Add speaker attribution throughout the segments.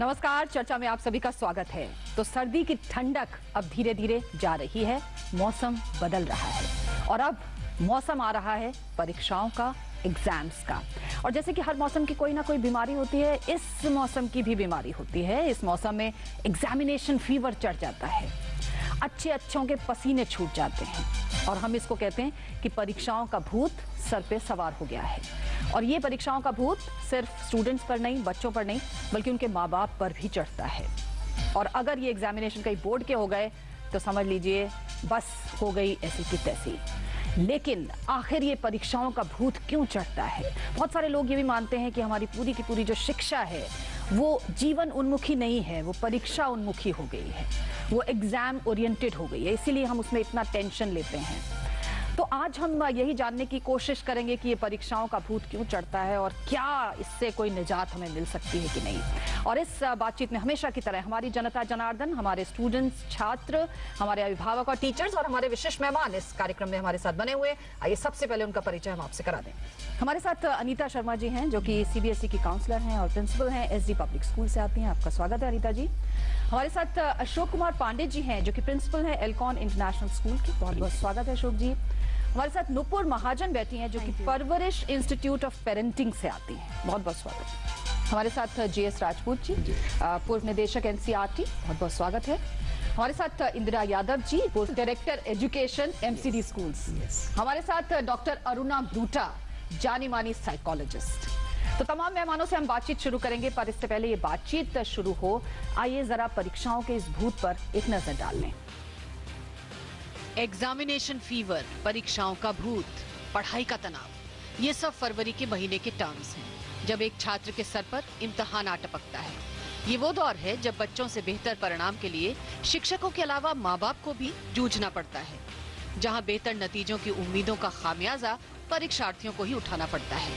Speaker 1: नमस्कार, चर्चा में आप सभी का स्वागत है। तो सर्दी की ठंडक अब धीरे धीरे जा रही है, मौसम बदल रहा है और अब मौसम आ रहा है परीक्षाओं का, एग्जाम्स का। और जैसे कि हर मौसम की कोई ना कोई बीमारी होती है, इस मौसम की भी बीमारी होती है। इस मौसम में एग्जामिनेशन फीवर चढ़ जाता है, अच्छों के पसीने छूट जाते हैं और हम इसको कहते हैं कि परीक्षाओं का भूत सर पे सवार हो गया है। और ये परीक्षाओं का भूत सिर्फ स्टूडेंट्स पर नहीं, बच्चों पर नहीं, बल्कि उनके माँ बाप पर भी चढ़ता है। और अगर ये एग्जामिनेशन कहीं बोर्ड के हो गए तो समझ लीजिए बस हो गई ऐसी की तैसी। लेकिन आखिर ये परीक्षाओं का भूत क्यों चढ़ता है? बहुत सारे लोग ये भी मानते हैं कि हमारी पूरी की पूरी जो शिक्षा है वो जीवन उन्मुखी नहीं है, वो परीक्षा उन्मुखी हो गई है, वो एग्जाम ओरिएंटेड हो गई है, इसीलिए हम उसमें इतना टेंशन लेते हैं। तो आज हम यही जानने की कोशिश करेंगे कि ये परीक्षाओं का भूत क्यों चढ़ता है और क्या इससे कोई निजात हमें मिल सकती है कि नहीं। और इस बातचीत में हमेशा की तरह हमारी जनता जनार्दन, हमारे स्टूडेंट्स, छात्र, हमारे अभिभावक और टीचर्स और हमारे विशेष मेहमान इस कार्यक्रम में हमारे साथ बने हुए। आइए सबसे पहले उनका परिचय हम आपसे करा दें। हमारे साथ अनीता शर्मा जी हैं, जो कि सीबीएसई की काउंसलर हैं और प्रिंसिपल हैं, एसडी पब्लिक स्कूल से आती हैं। आपका स्वागत है अनीता जी। हमारे साथ अशोक कुमार पांडे जी हैं, जो कि प्रिंसिपल हैं एल्कॉन इंटरनेशनल स्कूल की। बहुत बहुत स्वागत है अशोक जी। हमारे साथ नुपुर महाजन बैठी हैं, जो कि परवरिश इंस्टीट्यूट ऑफ पेरेंटिंग से आती हैं। बहुत बहुत स्वागत। हमारे साथ जेएस राजपूत जी, पूर्व निदेशक एनसीईआरटी, बहुत बहुत स्वागत है। हमारे साथ इंदिरा यादव जी, पूर्व डायरेक्टर एजुकेशन एमसीडी स्कूल्स। हमारे साथ डॉक्टर अरुणा ब्रूटा, जानी मानी साइकोलॉजिस्ट। तो तमाम मेहमानों से हम बातचीत शुरू करेंगे, पर इससे पहले ये बातचीत शुरू हो, आइए जरा परीक्षाओं के इस भूत पर एक नजर डाल लें।
Speaker 2: एग्जामिनेशन फीवर, परीक्षाओं का भूत, पढ़ाई का तनाव, ये सब फरवरी के महीने के टर्म्स हैं, जब एक छात्र के सर पर इम्तिहान आ टपकता है। ये वो दौर है जब बच्चों से बेहतर परिणाम के लिए शिक्षकों के अलावा माँ बाप को भी जूझना पड़ता है, जहाँ बेहतर नतीजों की उम्मीदों का खामियाजा परीक्षार्थियों को ही उठाना पड़ता है।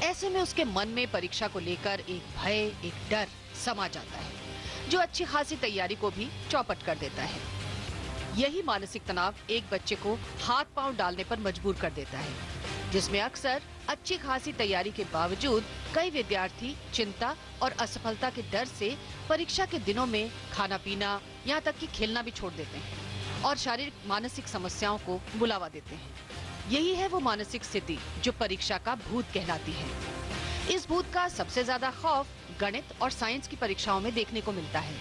Speaker 2: ऐसे में उसके मन में परीक्षा को लेकर एक भय, एक डर समा जाता है, जो अच्छी खासी तैयारी को भी चौपट कर देता है। यही मानसिक तनाव एक बच्चे को हाथ पांव डालने पर मजबूर कर देता है, जिसमें अक्सर अच्छी खासी तैयारी के बावजूद कई विद्यार्थी चिंता और असफलता के डर से परीक्षा के दिनों में खाना पीना, यहाँ तक कि खेलना भी छोड़ देते हैं और शारीरिक मानसिक समस्याओं को बुलावा देते हैं। यही है वो मानसिक स्थिति जो परीक्षा का भूत कहलाती है। इस भूत का सबसे ज्यादा खौफ गणित और साइंस की परीक्षाओं में देखने को मिलता है,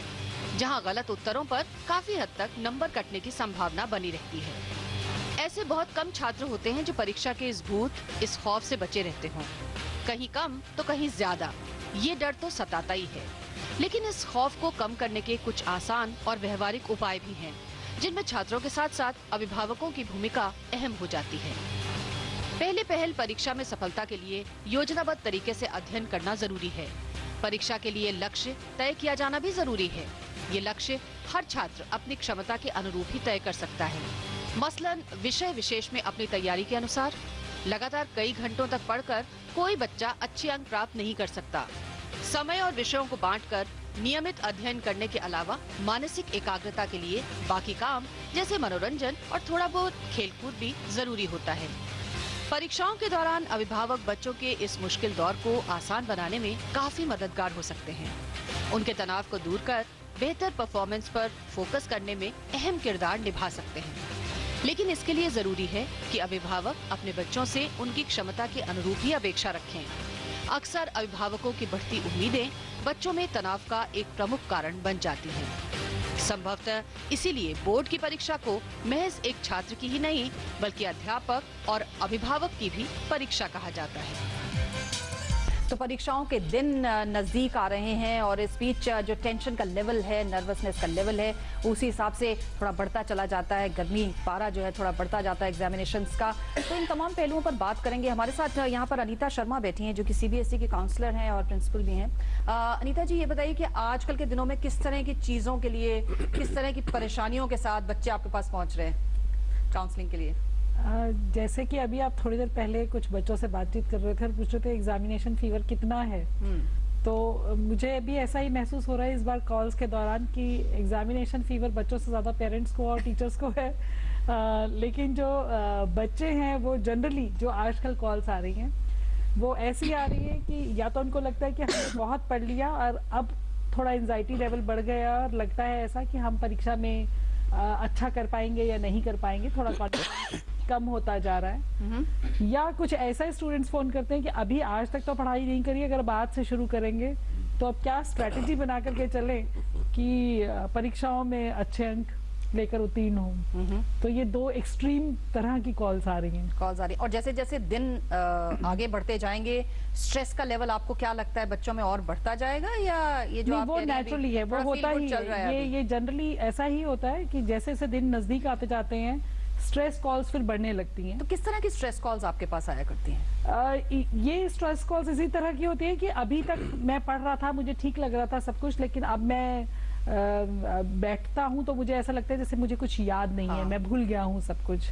Speaker 2: जहां गलत उत्तरों पर काफी हद तक नंबर कटने की संभावना बनी रहती है। ऐसे बहुत कम छात्र होते हैं जो परीक्षा के इस भूत, इस खौफ से बचे रहते हों। कहीं कम तो कहीं ज्यादा ये डर तो सताता ही है, लेकिन इस खौफ को कम करने के कुछ आसान और व्यवहारिक उपाय भी हैं, जिनमें छात्रों के साथ साथ अभिभावकों की भूमिका अहम हो जाती है। पहल परीक्षा में सफलता के लिए योजनाबद्ध तरीके से अध्ययन करना जरूरी है। परीक्षा के लिए लक्ष्य तय किया जाना भी जरूरी है। ये लक्ष्य हर छात्र अपनी क्षमता के अनुरूप ही तय कर सकता है। मसलन विषय विशेष में अपनी तैयारी के अनुसार लगातार कई घंटों तक पढ़कर कोई बच्चा अच्छे अंक प्राप्त नहीं कर सकता। समय और विषयों को बांटकर नियमित अध्ययन करने के अलावा मानसिक एकाग्रता के लिए बाकी काम जैसे मनोरंजन और थोड़ा बहुत खेलकूद भी जरूरी होता है। परीक्षाओं के दौरान अभिभावक बच्चों के इस मुश्किल दौर को आसान बनाने में काफी मददगार हो सकते हैं। उनके तनाव को दूर कर बेहतर परफॉर्मेंस पर फोकस करने में अहम किरदार निभा सकते हैं। लेकिन इसके लिए जरूरी है कि अभिभावक अपने बच्चों से उनकी क्षमता के अनुरूप ही अपेक्षा रखें। अक्सर अभिभावकों की बढ़ती उम्मीदें बच्चों में तनाव का एक प्रमुख कारण बन जाती हैं। संभवतः इसीलिए बोर्ड की परीक्षा को महज एक छात्र की ही नहीं, बल्कि अध्यापक और अभिभावक की भी परीक्षा कहा जाता है।
Speaker 1: तो परीक्षाओं के दिन नजदीक आ रहे हैं और इस बीच जो टेंशन का लेवल है, नर्वसनेस का लेवल है, उसी हिसाब से थोड़ा बढ़ता चला जाता है। गर्मी पारा जो है थोड़ा बढ़ता जाता है एग्जामिनेशंस का। तो इन तमाम पहलुओं पर बात करेंगे। हमारे साथ यहाँ पर अनीता शर्मा बैठी हैं, जो कि सीबीएसई की काउंसलर हैं और प्रिंसिपल भी हैं। अनीता जी, ये बताइए कि आजकल के दिनों में किस तरह की चीज़ों के लिए, किस तरह की परेशानियों के साथ बच्चे आपके पास पहुँच रहे हैं काउंसलिंग के लिए?
Speaker 3: जैसे कि अभी आप थोड़ी देर पहले कुछ बच्चों से बातचीत कर रहे थे और पूछ रहे थे एग्जामिनेशन फीवर कितना है, तो मुझे भी ऐसा ही महसूस हो रहा है इस बार कॉल्स के दौरान कि एग्जामिनेशन फीवर बच्चों से ज़्यादा पेरेंट्स को और टीचर्स को है। लेकिन जो बच्चे हैं वो जनरली जो आजकल कॉल्स आ रही हैं वो ऐसी आ रही है कि या तो उनको लगता है कि हमने बहुत पढ़ लिया और अब थोड़ा एंजाइटी लेवल बढ़ गया और लगता है ऐसा कि हम परीक्षा में अच्छा कर पाएंगे या नहीं कर पाएंगे, थोड़ा कॉन्फिडेंस कम होता जा रहा है। या कुछ ऐसा स्टूडेंट्स फोन करते हैं कि अभी आज तक तो पढ़ाई नहीं करी, अगर बाद से शुरू करेंगे तो अब क्या स्ट्रेटेजी बना करके चले कि परीक्षाओं में अच्छे अंक लेकर उत्तीर्ण हो। तो ये दो एक्सट्रीम तरह की कॉल्स आ रही हैं।
Speaker 1: और जैसे जैसे दिन आगे बढ़ते जाएंगे, स्ट्रेस का लेवल आपको क्या लगता है बच्चों में और बढ़ता जाएगा, या ये जो आप
Speaker 3: वो नेचुरली है, वो होता ही है, ये जनरली ऐसा ही होता है कि जैसे जैसे दिन नजदीक आते जाते हैं स्ट्रेस कॉल्स फिर बढ़ने लगती हैं।
Speaker 1: तो किस तरह की स्ट्रेस कॉल्स आपके पास आया करती हैं?
Speaker 3: ये स्ट्रेस कॉल्स इसी तरह की होती है कि अभी तक मैं पढ़ रहा था, मुझे ठीक लग रहा था सब कुछ, लेकिन अब मैं बैठता हूं तो मुझे ऐसा लगता है जैसे मुझे कुछ याद नहीं है, मैं भूल गया हूं सब कुछ।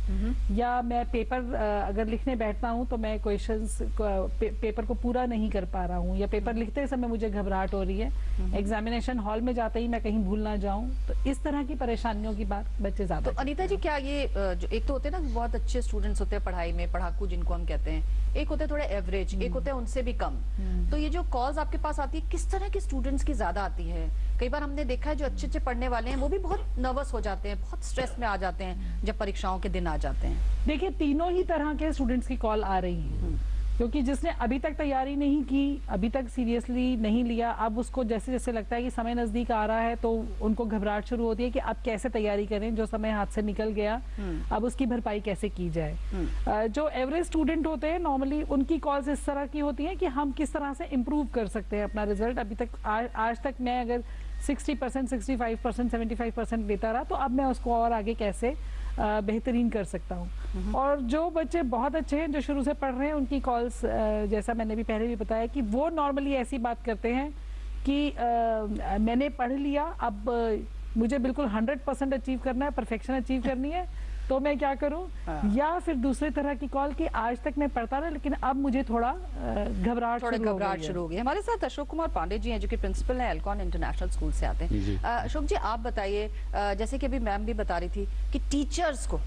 Speaker 3: या मैं पेपर अगर लिखने बैठता हूं तो मैं क्वेश्चंस पेपर को पूरा नहीं कर पा रहा हूं, या पेपर लिखते समय मुझे घबराहट हो रही है, एग्जामिनेशन हॉल में जाते ही मैं कहीं भूल ना जाऊं। तो इस तरह की परेशानियों की बात बच्चे ज्यादा।
Speaker 1: तो अनीता जी, क्या ये जो एक तो होते हैं ना बहुत अच्छे स्टूडेंट्स होते हैं पढ़ाई में, पढ़ाकू जिनको हम कहते हैं, एक होते हैं थोड़े एवरेज, एक होते हैं उनसे भी कम। तो ये जो कॉल्स आपके पास आती है, किस तरह के स्टूडेंट्स की ज्यादा आती है? कई बार हमने देखा है जो अच्छे अच्छे पढ़ने वाले हैं वो भी बहुत नर्वस हो जाते हैं, बहुत स्ट्रेस में आ जाते हैं जब परीक्षाओं के दिन आ जाते हैं।
Speaker 3: देखिए, तीनों ही तरह के स्टूडेंट्स की कॉल आ रही है, क्योंकि जिसने अभी तक तैयारी नहीं की, अभी तक सीरियसली नहीं लिया, अब उसको जैसे जैसे लगता है कि समय नजदीक आ रहा है तो उनको घबराहट शुरू होती है कि अब कैसे तैयारी करें, जो समय हाथ से निकल गया अब उसकी भरपाई कैसे की जाए। जो एवरेज स्टूडेंट होते हैं नॉर्मली उनकी कॉल्स इस तरह की होती हैं कि हम किस तरह से इम्प्रूव कर सकते हैं अपना रिजल्ट। अभी तक आज तक मैं अगर 60%, 65%, 75% लेता रहा तो अब मैं उसको और आगे कैसे बेहतरीन कर सकता हूँ। और जो बच्चे बहुत अच्छे हैं, जो शुरू से पढ़ रहे हैं, उनकी कॉल्स जैसा मैंने भी पहले भी बताया कि वो नॉर्मली ऐसी बात करते हैं कि मैंने पढ़ लिया, अब मुझे बिल्कुल 100% अचीव करना है, परफेक्शन अचीव करनी है, तो मैं क्या करूं। या फिर दूसरे तरह की कॉल कि आज तक मैं पढ़ता रहा लेकिन अब मुझे थोड़ा घबराहट शुरू हो गई है।
Speaker 1: हमारे साथ अशोक कुमार पांडे जी हैं जो कि प्रिंसिपल हैं एल्कॉन इंटरनेशनल स्कूल से आते हैं। अशोक जी, आप बताइए, जैसे कि अभी मैम भी बता रही थी कि टीचर्स को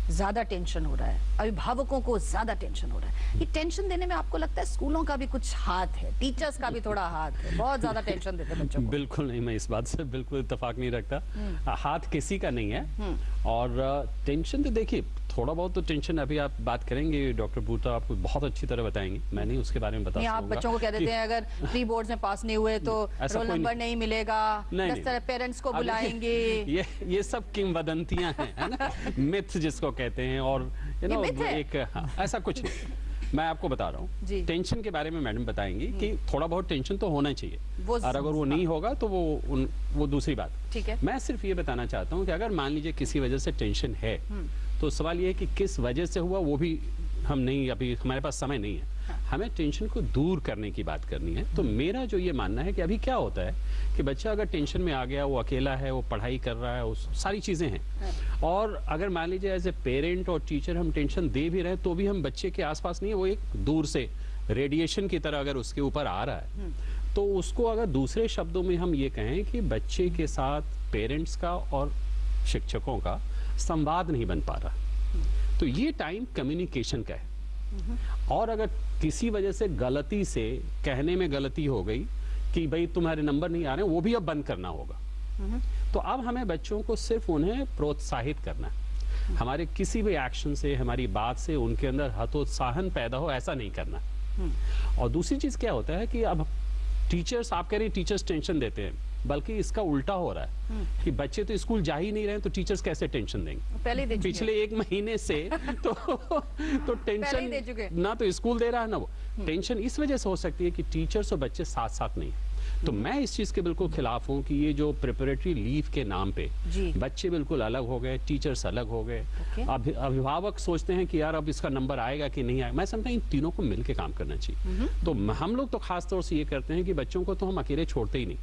Speaker 1: ज्यादा टेंशन हो रहा है, अभिभावकों को ज्यादा टेंशन हो रहा है। ये टेंशन देने में आपको लगता है स्कूलों का भी कुछ हाथ है, टीचर्स का भी थोड़ा हाथ है, बहुत ज्यादा टेंशन देते हैं बच्चों को?
Speaker 4: बिल्कुल नहीं, मैं इस बात से बिल्कुल इत्तेफाक नहीं रखता। हाथ किसी का नहीं है। और टेंशन तो देखिए, थोड़ा बहुत तो टेंशन अभी आप बात करेंगे, डॉक्टर बूटा आपको बहुत अच्छी तरह बताएंगे, मैं नहीं उसके बारे में बता
Speaker 1: सकूंगा। आप बच्चों को कह देते हैं अगर प्री बोर्ड्स में पास नहीं हुए तो रोल नंबर नहीं मिलेगा, 10 तरह पेरेंट्स को बुलाएंगे।
Speaker 4: ये सब किंवदंतियां हैं, है ना, मिथ जिसको कहते हैं। और एक ऐसा कुछ नहीं, मैं आपको बता रहा हूँ। टेंशन के बारे में मैडम बताएंगी कि थोड़ा बहुत टेंशन तो होना चाहिए, और अगर वो नहीं होगा तो वो दूसरी बात।
Speaker 1: ठीक है,
Speaker 4: मैं सिर्फ ये बताना चाहता हूँ कि अगर मान लीजिए किसी वजह से टेंशन है तो सवाल ये है कि किस वजह से हुआ, वो भी हम नहीं, अभी हमारे पास समय नहीं है। हमें टेंशन को दूर करने की बात करनी है। तो मेरा जो ये मानना है कि अभी क्या होता है कि बच्चा अगर टेंशन में आ गया, वो अकेला है, वो पढ़ाई कर रहा है, वो सारी चीजें हैं, और अगर मान लीजिए एज ए पेरेंट और टीचर हम टेंशन दे भी रहे तो भी हम बच्चे के आसपास नहीं है, वो एक दूर से रेडिएशन की तरह अगर उसके ऊपर आ रहा है, तो उसको अगर दूसरे शब्दों में हम ये कहें कि बच्चे के साथ पेरेंट्स का और शिक्षकों का संवाद नहीं बन पा रहा, तो ये टाइम कम्युनिकेशन का है। और अगर किसी वजह से गलती से कहने में गलती हो गई कि भाई तुम्हारे नंबर नहीं आ रहे, वो भी अब बंद करना होगा। तो अब हमें बच्चों को सिर्फ उन्हें प्रोत्साहित करना है, हमारे किसी भी एक्शन से, हमारी बात से उनके अंदर हतोत्साहन पैदा हो, ऐसा नहीं करना। और दूसरी चीज क्या होता है कि अब टीचर्स, आप कह रहे हैं टेंशन देते हैं, बल्कि इसका उल्टा हो रहा है कि बच्चे तो स्कूल जा ही नहीं रहे, तो टीचर्स कैसे टेंशन देंगे?
Speaker 1: पहले
Speaker 4: पिछले 1 महीने से तो टेंशन ना तो स्कूल दे रहा है ना वो। टेंशन इस वजह से हो सकती है कि टीचर्स और बच्चे साथ साथ नहीं। तो मैं इस चीज के बिल्कुल खिलाफ हूँ कि ये जो प्रिपरेटरी लीव के नाम पे बच्चे बिल्कुल अलग हो गए, टीचर्स अलग हो गए, अभिभावक सोचते हैं कि यार अब इसका नंबर आएगा कि नहीं आएगा। मैं समझता हूँ इन तीनों को मिलकर काम करना चाहिए। तो हम लोग तो खास तौर से ये करते हैं कि बच्चों को तो हम अकेले छोड़ते ही नहीं,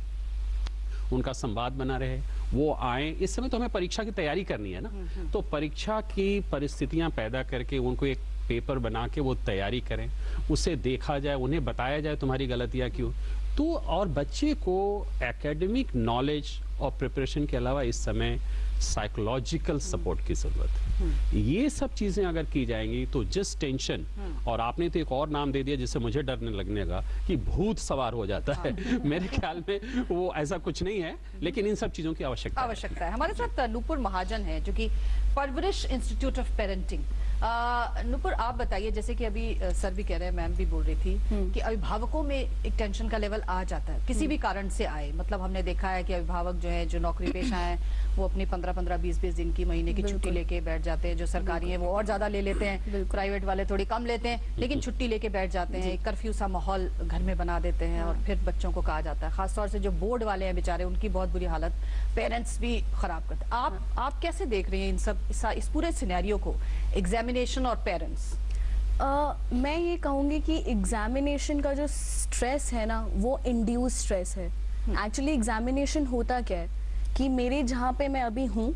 Speaker 4: उनका संवाद बना रहे, वो आए। इस समय तो हमें परीक्षा की तैयारी करनी है ना, तो परीक्षा की परिस्थितियां पैदा करके उनको एक पेपर बना के वो तैयारी करें, उसे देखा जाए, उन्हें बताया जाए तुम्हारी गलतियां क्यों। तो और बच्चे को एकेडमिक नॉलेज और प्रिपरेशन के अलावा इस समय साइकोलॉजिकल सपोर्ट की जरूरत है। ये सब चीजें अगर की जाएंगी तो जिस टेंशन, और आपने तो एक और नाम दे दिया जिससे मुझे डरने लगने लगा कि भूत सवार हो जाता है, मेरे ख्याल में वो ऐसा कुछ नहीं है, लेकिन इन सब चीजों की आवश्यकता
Speaker 1: है। हमारे साथ नुपुर महाजन है जो कि परवरिश इंस्टीट्यूट ऑफ पेरेंटिंग। नुपुर, आप बताइए, जैसे कि अभी सर भी कह रहे हैं, मैम भी बोल रही थी कि अभिभावकों में एक टेंशन का लेवल आ जाता है किसी भी कारण से आए। मतलब हमने देखा है कि अभिभावक जो है, जो नौकरी पेशा है, वो अपनी 15-15, 20-20 दिन की, महीने की छुट्टी लेके बैठ जाते हैं। जो सरकारी है वो और ज्यादा ले लेते हैं, प्राइवेट वाले थोड़ी कम लेते हैं, लेकिन छुट्टी लेके बैठ जाते हैं। एक कर्फ्यू सा माहौल घर में बना देते हैं और फिर बच्चों को कहा जाता है, खासतौर से जो बोर्ड वाले हैं बेचारे, उनकी बहुत बुरी हालत, पेरेंट्स भी खराब करते हैं। आप कैसे देख रहे हैं इन सब इस पूरे सिनेरियो को, एग्जामिनेशन और पेरेंट्स?
Speaker 5: मैं ये कहूँगी कि एग्जामिनेशन का जो स्ट्रेस है ना, वो इंड्यूस स्ट्रेस है। एक्चुअली एग्जामिनेशन होता क्या है कि मेरे जहाँ पे मैं अभी हूँ,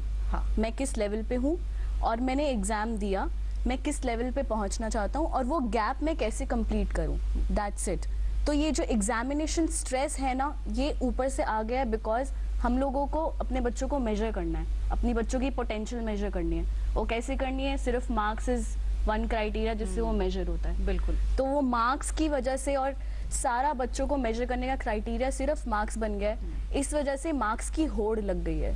Speaker 5: मैं किस लेवल पे हूँ और मैंने एग्जाम दिया, मैं किस लेवल पे पहुँचना चाहता हूँ और वो गैप मैं कैसे कंप्लीट करूँ, दैट्स इट। तो ये जो एग्जामिनेशन स्ट्रेस है ना, ये ऊपर से आ गया है बिकॉज हम लोगों को अपने बच्चों को मेजर करना है, अपनी बच्चों की पोटेंशियल मेजर करनी है। वो कैसे करनी है? सिर्फ मार्क्स इज वन क्राइटेरिया जिससे वो मेजर होता है।
Speaker 1: बिल्कुल।
Speaker 5: तो वो मार्क्स की वजह से, और सारा बच्चों को मेजर करने का क्राइटेरिया सिर्फ मार्क्स बन गया है। इस वजह से मार्क्स की होड़ लग गई है,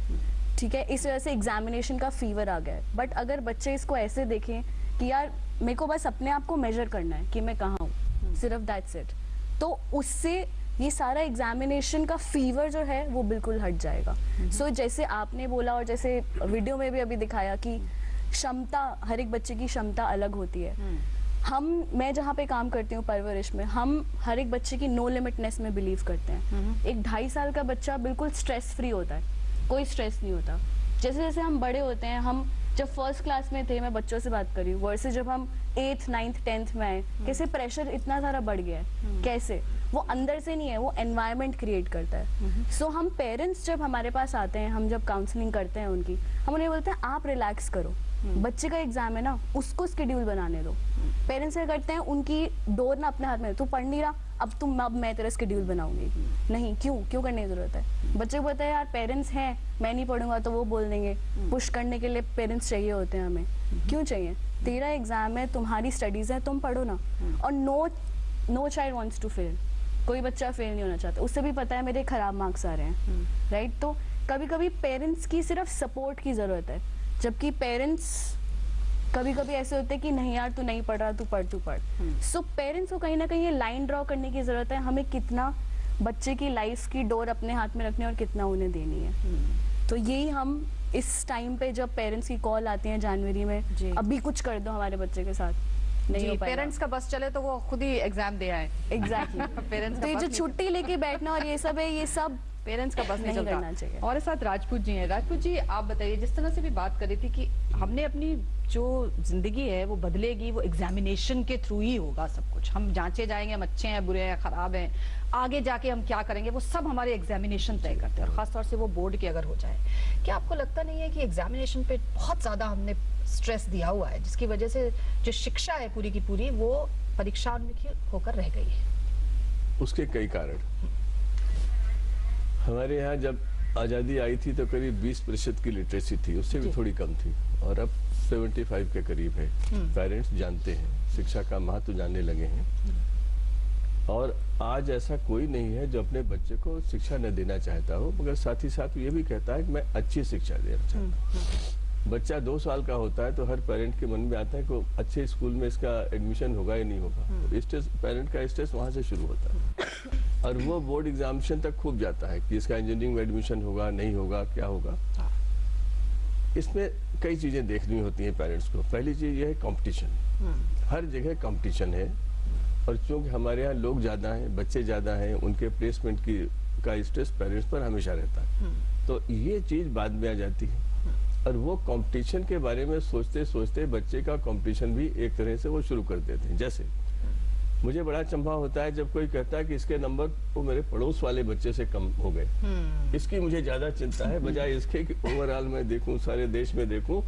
Speaker 5: ठीक है। इस वजह से एग्जामिनेशन का फीवर आ गया है। बट अगर बच्चे इसको ऐसे देखें कि यार मेरे को बस अपने आप को मेजर करना है कि मैं कहाँ हूँ, सिर्फ दैट्स इट, तो उससे ये सारा एग्जामिनेशन का फीवर जो है वो बिल्कुल हट जाएगा। सो जैसे आपने बोला और जैसे वीडियो में भी अभी दिखाया कि क्षमता, हर एक बच्चे की क्षमता अलग होती है। मैं जहाँ पे काम करती हूँ परवरिश में, हम हर एक बच्चे की नो लिमिटनेस में बिलीव करते हैं। एक 2.5 साल का बच्चा बिल्कुल स्ट्रेस फ्री होता है, कोई स्ट्रेस नहीं होता। जैसे जैसे हम बड़े होते हैं, हम जब फर्स्ट क्लास में थे, मैं बच्चों से बात कर रही हूँ, वर्सेस जब हम 8th, 9th, 10th में आए, कैसे प्रेशर इतना सारा बढ़ गया है। कैसे? वो अंदर से नहीं है, वो एनवायरनमेंट क्रिएट करता है। सो हम पेरेंट्स जब हमारे पास आते हैं, हम जब काउंसलिंग करते हैं उनकी, हम उन्हें बोलते हैं आप रिलैक्स करो, बच्चे का एग्जाम है ना, उसको शेड्यूल बनाने दो। पेरेंट्स क्या करते हैं, उनकी डोर ना अपने हाथ में, तू पढ़ नहीं रहा, अब मैं तेरा शेड्यूल बनाऊंगी। नहीं, क्यों करने की जरूरत है? बच्चे को पता है यार पेरेंट्स हैं, मैं नहीं पढ़ूंगा तो वो बोल देंगे। पुश करने के लिए पेरेंट्स चाहिए होते हैं हमें। क्यों चाहिए? तेरा एग्जाम है, तुम्हारी स्टडीज है, तुम पढ़ो ना। और no child wants to fail, कोई बच्चा फेल नहीं होना चाहता। उससे भी पता है मेरे खराब मार्क्स आ रहे हैं, राइट। तो कभी कभी पेरेंट्स की सिर्फ सपोर्ट की जरूरत है, जबकि पेरेंट्स कभी कभी ऐसे होते हैं कि नहीं यार तू नहीं पढ़ रहा, तू पढ़। सो पेरेंट्स को कहीं ना कहीं ये लाइन ड्रॉ करने की जरूरत है, हमें कितना बच्चे की लाइफ की डोर अपने हाथ में रखनी है और कितना उन्हें देनी है। तो यही हम इस टाइम पे जब पेरेंट्स की कॉल आती है जनवरी में, अभी कुछ कर दो हमारे बच्चे के साथ, नहीं हो पाएगा।
Speaker 1: पेरेंट्स का बस चले तो वो खुद ही एग्जाम दे आए।
Speaker 5: एग्जैक्टली।
Speaker 1: पेरेंट्स
Speaker 5: तो ये जो छुट्टी लेके बैठना और ये सब है, ये सब
Speaker 1: पेरेंट्स का बस नहीं
Speaker 5: करना चाहिए।
Speaker 1: हमारे साथ राजपूत जी हैं। राजपूत जी, आप बताइए, जिस तरह से भी बात कर रही थी कि हमने अपनी जो जिंदगी है वो बदलेगी, वो एग्जामिनेशन के थ्रू ही होगा सब कुछ। हम जांचे जाएंगे, हम अच्छे हैं, बुरे हैं, खराब हैं, आगे जाके हम क्या करेंगे वो सब हमारे एग्जामिनेशन तय करते हैं, और खासतौर से वो बोर्ड की अगर हो जाए। क्या आपको लगता नहीं है कि एग्जामिनेशन पे बहुत ज्यादा हमने स्ट्रेस दिया हुआ है, जिसकी वजह से जो शिक्षा है पूरी की पूरी वो परीक्षान्मुखी होकर रह गई है?
Speaker 6: उसके कई कारण। हमारे यहाँ जब आज़ादी आई थी तो करीब 20% की लिटरेसी थी, उससे भी थोड़ी कम थी, और अब 75 के करीब है। पेरेंट्स जानते हैं, शिक्षा का महत्व जानने लगे हैं, और आज ऐसा कोई नहीं है जो अपने बच्चे को शिक्षा न देना चाहता हो, मगर साथ ही साथ ये भी कहता है कि मैं अच्छी शिक्षा देना चाहता हूँ। बच्चा 2 साल का होता है तो हर पेरेंट के मन में आता है कि अच्छे स्कूल में इसका एडमिशन होगा या नहीं होगा। स्ट्रेस, पेरेंट का स्ट्रेस वहाँ से शुरू होता है, और वो बोर्ड एग्जामिनेशन तक खूब जाता है कि इसका इंजीनियरिंग में एडमिशन होगा, नहीं होगा, क्या होगा। इसमें कई चीज़ें देखनी होती हैं पेरेंट्स को। पहली चीज़ ये है कंपटीशन। हर जगह कंपटीशन है, और चूँकि हमारे यहाँ लोग ज़्यादा हैं, बच्चे ज़्यादा हैं, उनके प्लेसमेंट का स्ट्रेस पेरेंट्स पर हमेशा रहता है। तो ये चीज़ बाद में आ जाती है, और वो कंपटीशन के बारे में सोचते सोचते बच्चे का कंपटीशन भी एक तरह से वो शुरू कर देते हैं। जैसे मुझे बड़ा चंभा होता है जब कोई कहता है कि इसके नंबर वो मेरे पड़ोस वाले बच्चे से कम हो गए, इसकी मुझे ज्यादा चिंता है, बजाय इसके कि ओवरऑल मैं देखूं, सारे देश में देखूं,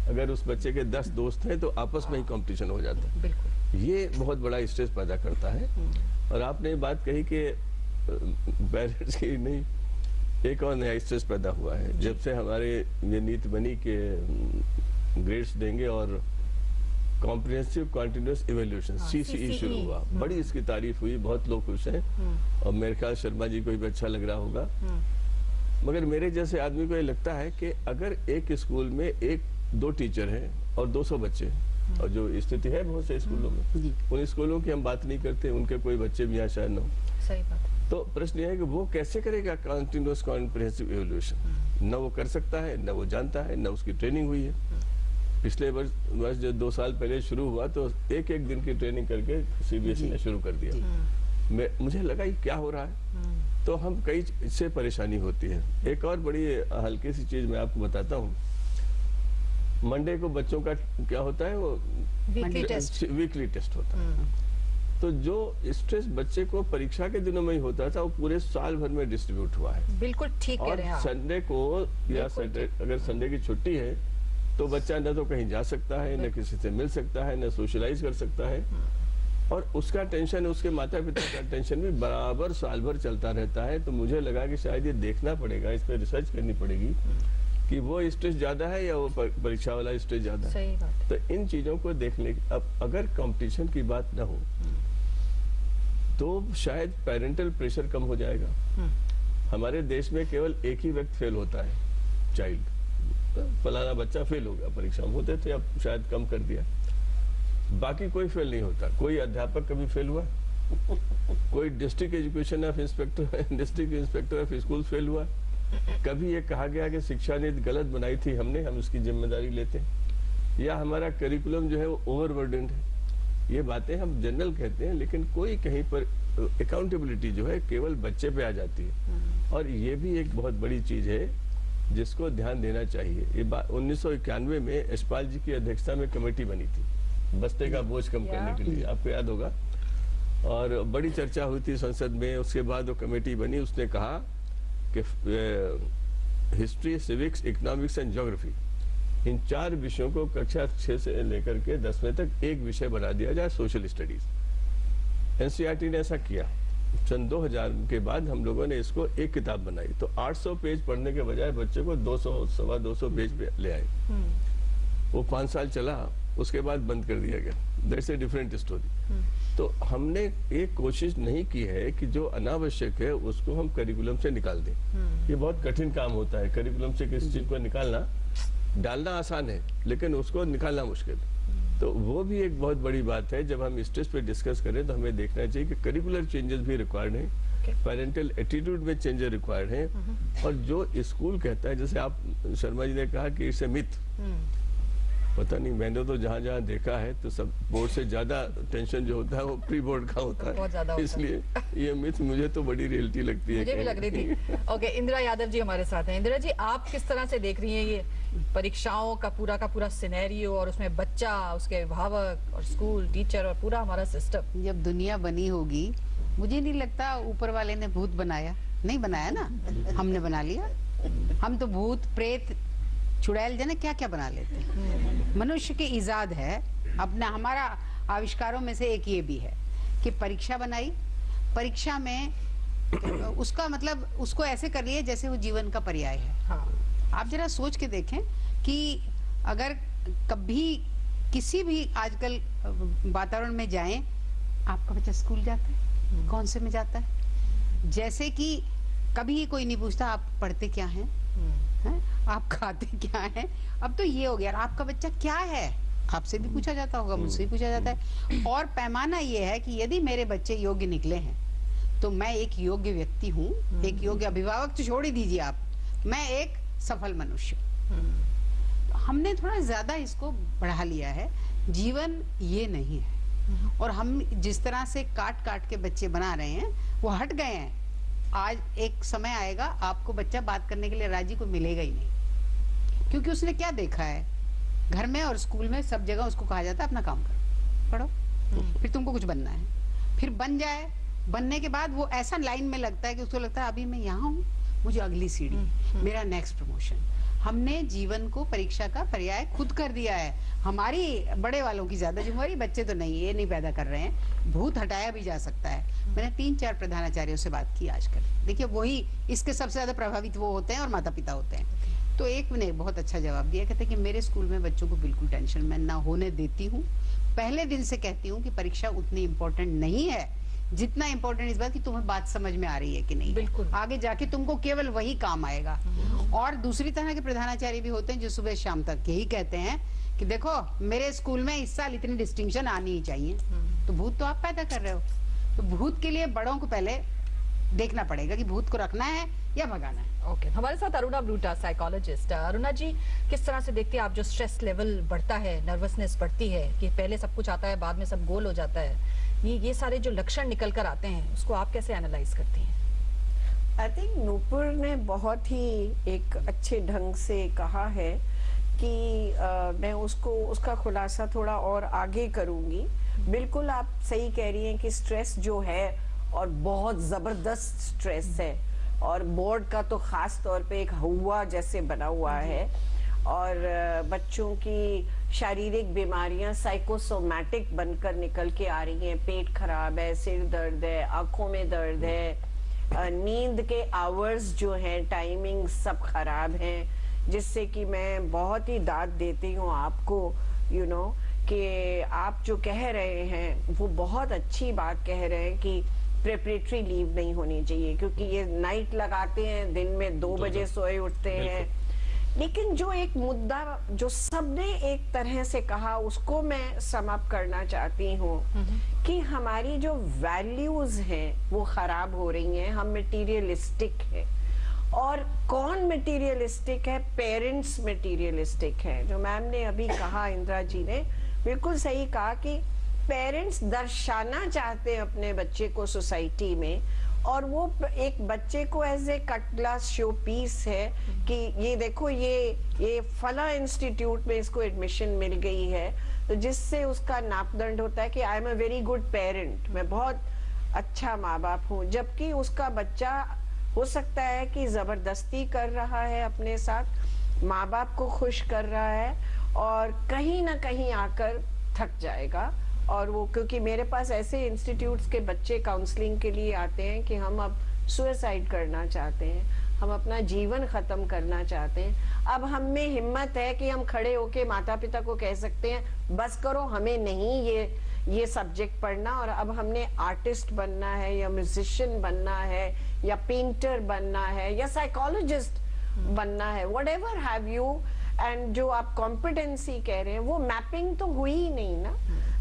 Speaker 6: अगर उस बच्चे के 10 दोस्त हैं तो आपस में ही कंपटीशन हो जाता है। ये बहुत बड़ा स्ट्रेस पैदा करता है। और आपने बात कही कि पेरेंट्स की नहीं, एक और नया स्ट्रेस पैदा हुआ है। जब से हमारे ये नीति बनी कि ग्रेड्स देंगे और कॉम्प्रिहेंसिव कंटीन्यूअस इवैल्यूएशन CCE शुरू हुआ, बड़ी इसकी तारीफ हुई, बहुत लोग खुश हैं और मेरे ख्याल शर्मा जी को भी अच्छा लग रहा होगा। मगर मेरे जैसे आदमी को ये लगता है कि अगर एक स्कूल में 1-2 टीचर हैं और 200 बच्चे, और जो स्थिति है बहुत से स्कूलों में, उन स्कूलों की हम बात नहीं करते, उनके कोई बच्चे भी यहाँ शायद न हो।
Speaker 1: सही बात।
Speaker 6: तो प्रश्न यह है कि वो कैसे करेगा कंटीन्यूअस कॉम्प्रिहेंसिव इवैल्यूएशन? न वो कर सकता है, न वो जानता है, न उसकी ट्रेनिंग हुई है। पिछले वर्ष जो 2 साल पहले शुरू हुआ तो एक दिन की ट्रेनिंग करके CBSE ने शुरू कर दिया। मुझे लगा ये क्या हो रहा है, तो हम कई इससे परेशानी होती है। एक और बड़ी हल्की सी चीज मैं आपको बताता हूँ। मंडे को बच्चों का क्या होता है, वो वीकली टेस्ट होता है। तो जो स्ट्रेस बच्चे को परीक्षा के दिनों में ही होता था वो पूरे साल भर में डिस्ट्रीब्यूट हुआ है।
Speaker 1: बिल्कुल ठीक कह रहे हैं आप।
Speaker 6: संडे को या अगर संडे की छुट्टी है तो बच्चा न तो कहीं जा सकता है, न किसी से मिल सकता है, न सोशलाइज कर सकता है, और उसका टेंशन, उसके माता पिता का टेंशन भी बराबर साल भर चलता रहता है। तो मुझे लगा कि शायद ये देखना पड़ेगा, इस पर रिसर्च करनी पड़ेगी कि वो स्ट्रेस ज्यादा है या वो परीक्षा वाला स्ट्रेस ज्यादा है।
Speaker 1: सही बात।
Speaker 6: तो इन चीजों को देखने अब अगर कंपटीशन की बात ना हो तो शायद पेरेंटल प्रेशर कम हो जाएगा। हमारे देश में केवल एक ही व्यक्ति फेल होता है, चाइल्ड, फलाना बच्चा फेल हो गया परीक्षा में, होते थे, अब शायद कम कर दिया। बाकी कोई फेल नहीं होता। कोई अध्यापक कभी फेल हुआ? कोई district education of district inspector of school fail हुआ? कभी ये कहा गया कि शिक्षा नीति गलत बनाई थी हमने, हम उसकी जिम्मेदारी लेते हैं, या हमारा करिकुलम जो है वो ओवरबर्डन्ड है? ये बातें हम जनरल कहते हैं, लेकिन कोई कहीं पर अकाउंटेबिलिटी जो है केवल बच्चे पे आ जाती है। और ये भी एक बहुत बड़ी चीज है जिसको ध्यान देना चाहिए। ये 1991 में यशपाल जी की अध्यक्षता में कमेटी बनी थी बस्ते का बोझ कम करने के लिए, आपको याद होगा, और बड़ी चर्चा हुई थी संसद में। उसके बाद वो कमेटी बनी, उसने कहा कि history, civics, economics and geography, इन 4 विषयों को कक्षा 6 से लेकर के 10वीं तक एक विषय बना दिया जाए, सोशल स्टडीज। NCERT ने ऐसा किया। सन 2000 के बाद हम लोगों ने इसको एक किताब बनाई, तो 800 पेज पढ़ने के बजाय बच्चे को 200-250 पेज पे ले आए। वो 5 साल चला, उसके बाद बंद कर दिया गया। That's a different story. तो हमने एक कोशिश नहीं की है कि जो अनावश्यक है उसको हम करिकुलम से निकाल दें। ये बहुत कठिन काम होता है, करिकुलम से किसी चीज को निकालना। डालना आसान है लेकिन उसको निकालना मुश्किल। तो वो भी एक बहुत बड़ी बात है। जब हम स्टेज पे डिस्कस करें तो हमें देखना चाहिए कि करिकुलर चेंजेस भी रिक्वायर्ड हैं, पेरेंटल एटीट्यूड में चेंजेस रिक्वायर्ड हैं, और जो स्कूल कहता है, जैसे आप शर्मा जी ने कहा कि इट्स ए मिथ, पता नहीं, मैंने तो जहाँ जहाँ देखा है तो सब बोर्ड से ज्यादा टेंशन जो होता है वो प्री बोर्ड का होता है, इसलिए ये मिथ मुझे तो बड़ी रियलिटी लगती है।
Speaker 1: मुझे भी लग रही थी। ओके, इंदिरा यादव जी हमारे साथ हैं। इंदिरा जी, आप किस तरह से देख रही हैं ये परीक्षाओं का पूरा सिनेरियो, और उसमें बच्चा, उसके अभिभावक और स्कूल, टीचर और पूरा हमारा सिस्टम?
Speaker 7: जब दुनिया बनी होगी, मुझे नहीं लगता ऊपर वाले ने भूत बनाया, नहीं बनाया ना, हमने बना लिया। हम तो भूत, प्रेत, चुड़ैल जाने क्या क्या बना लेते हैं। मनुष्य की इजाद है। अपना हमारा आविष्कारों में से एक ये भी है कि परीक्षा बनाई, परीक्षा में उसका मतलब उसको ऐसे कर लिया जैसे वो जीवन का पर्याय है।
Speaker 1: हाँ।
Speaker 7: आप जरा सोच के देखें कि अगर कभी किसी भी आजकल वातावरण में जाएं, आपका बच्चा स्कूल जाता है, कौन से में जाता है, जैसे कि कभी कोई नहीं पूछता आप पढ़ते क्या हैं, आप खाते क्या हैं। अब तो ये हो गया, आपका बच्चा क्या है, आपसे भी पूछा जाता होगा, मुझसे भी पूछा जाता है। और पैमाना ये है कि यदि मेरे बच्चे योग्य निकले हैं तो मैं एक योग्य व्यक्ति हूँ, एक योग्य अभिभावक तो छोड़ ही दीजिए आप, मैं एक सफल मनुष्य। तो हमने थोड़ा ज्यादा इसको बढ़ा लिया है। जीवन ये नहीं है, और हम जिस तरह से काट काट के बच्चे बना रहे हैं वो हट गए हैं। आज एक समय आएगा आपको बच्चा बात करने के लिए राजी को मिलेगा ही नहीं, क्योंकि उसने क्या देखा है घर में और स्कूल में, सब जगह उसको कहा जाता है अपना काम करो, पढ़ो, फिर तुमको कुछ बनना है। फिर बन जाए, बनने के बाद वो ऐसा लाइन में लगता है कि उसको लगता है अभी मैं यहाँ हूँ, मुझे अगली सीढ़ी, मेरा नेक्स्ट प्रमोशन। हमने जीवन को परीक्षा का पर्याय खुद कर दिया है। हमारी बड़े वालों की ज्यादा जिम्मेवारी, बच्चे तो नहीं, ये नहीं पैदा कर रहे हैं। भूत हटाया भी जा सकता है। मैंने 3-4 प्रधानाचार्यों से बात की आजकल। देखिए वही इसके सबसे ज्यादा प्रभावित वो होते हैं और माता पिता होते हैं। तो एक ने बहुत अच्छा जवाब दिया, कहते कि मेरे स्कूल में बच्चों को बिल्कुल टेंशन मैं ना होने देती हूँ। पहले दिन से कहती हूँ कि परीक्षा उतनी इम्पोर्टेंट नहीं है जितना इम्पोर्टेंट इस बात कि तुम्हें बात समझ में आ रही है कि नहीं।
Speaker 1: बिल्कुल।
Speaker 7: आगे जाके तुमको केवल वही काम आएगा। और दूसरी तरह के प्रधानाचार्य भी होते हैं जो सुबह शाम तक यही कहते हैं कि देखो मेरे स्कूल में इस साल इतनी डिस्टिंक्शन आनी ही चाहिए। तो भूत तो आप पैदा कर रहे हो। तो भूत के लिए बड़ों को पहले देखना पड़ेगा कि भूत को रखना है या भगाना है।
Speaker 1: ओके, हमारे साथ अरुणा ब्रूटा, साइकोलॉजिस्ट। अरुणा जी, किस तरह से देखते हैं आप जो स्ट्रेस लेवल बढ़ता है, नर्वसनेस बढ़ती है कि पहले सब कुछ आता है बाद में सब गोल हो जाता है, ये सारे जो लक्षण निकल कर आते हैं उसको आप कैसे एनालाइज करती हैं?
Speaker 8: आई थिंक नूपुर ने बहुत ही एक अच्छे ढंग से कहा है कि मैं उसका खुलासा थोड़ा और आगे करूंगी। बिल्कुल आप सही कह रही हैं कि स्ट्रेस जो है और बहुत ज़बरदस्त स्ट्रेस है और बोर्ड का तो ख़ास तौर पे एक हुआ जैसे बना हुआ है और बच्चों की शारीरिक बीमारियां साइकोसोमैटिक बनकर निकल के आ रही हैं। पेट खराब है, सिर दर्द है, आंखों में दर्द है, नींद के आवर्स जो हैं, टाइमिंग सब खराब हैं, जिससे कि मैं बहुत ही दाद देती हूँ आपको कि आप जो कह रहे हैं वो बहुत अच्छी बात कह रहे हैं कि प्रेपरेटरी लीव नहीं होनी चाहिए, क्योंकि ये नाइट लगाते हैं, दिन में 2 बजे सोए उठते हैं। लेकिन जो एक मुद्दा जो सबने एक तरह से कहा उसको मैं समाप्त करना चाहती हूँ कि हमारी जो वैल्यूज हैं वो खराब हो रही हैं। हम मटीरियलिस्टिक हैं। और कौन मटीरियलिस्टिक है? पेरेंट्स मटीरियलिस्टिक है। जो मैम ने अभी कहा, इंदिरा जी ने बिल्कुल सही कहा कि पेरेंट्स दर्शाना चाहते हैं अपने बच्चे को सोसाइटी में, और वो एक बच्चे को as a cut glass show piece है कि ये देखो ये फला इंस्टीट्यूट में इसको एडमिशन मिल गई है, तो जिससे उसका नापदंड होता है कि I am a very good parent, मैं बहुत अच्छा माँ बाप हूँ। जबकि उसका बच्चा हो सकता है कि जबरदस्ती कर रहा है अपने साथ, माँ बाप को खुश कर रहा है और कहीं ना कहीं आकर थक जाएगा। और वो, क्योंकि मेरे पास ऐसे इंस्टीट्यूट्स के बच्चे काउंसलिंग के लिए आते हैं कि हम अब सुसाइड करना चाहते हैं, हम अपना जीवन खत्म करना चाहते हैं। अब हम में हिम्मत है कि हम खड़े होके माता पिता को कह सकते हैं बस करो, हमें नहीं ये सब्जेक्ट पढ़ना, और अब हमने आर्टिस्ट बनना है या म्यूजिशियन बनना है या पेंटर बनना है या साइकोलॉजिस्ट बनना है, व्हाटएवर हैव यू। एंड जो आप कॉम्पिटेंसी कह रहे हैं वो मैपिंग तो हुई ही नहीं ना।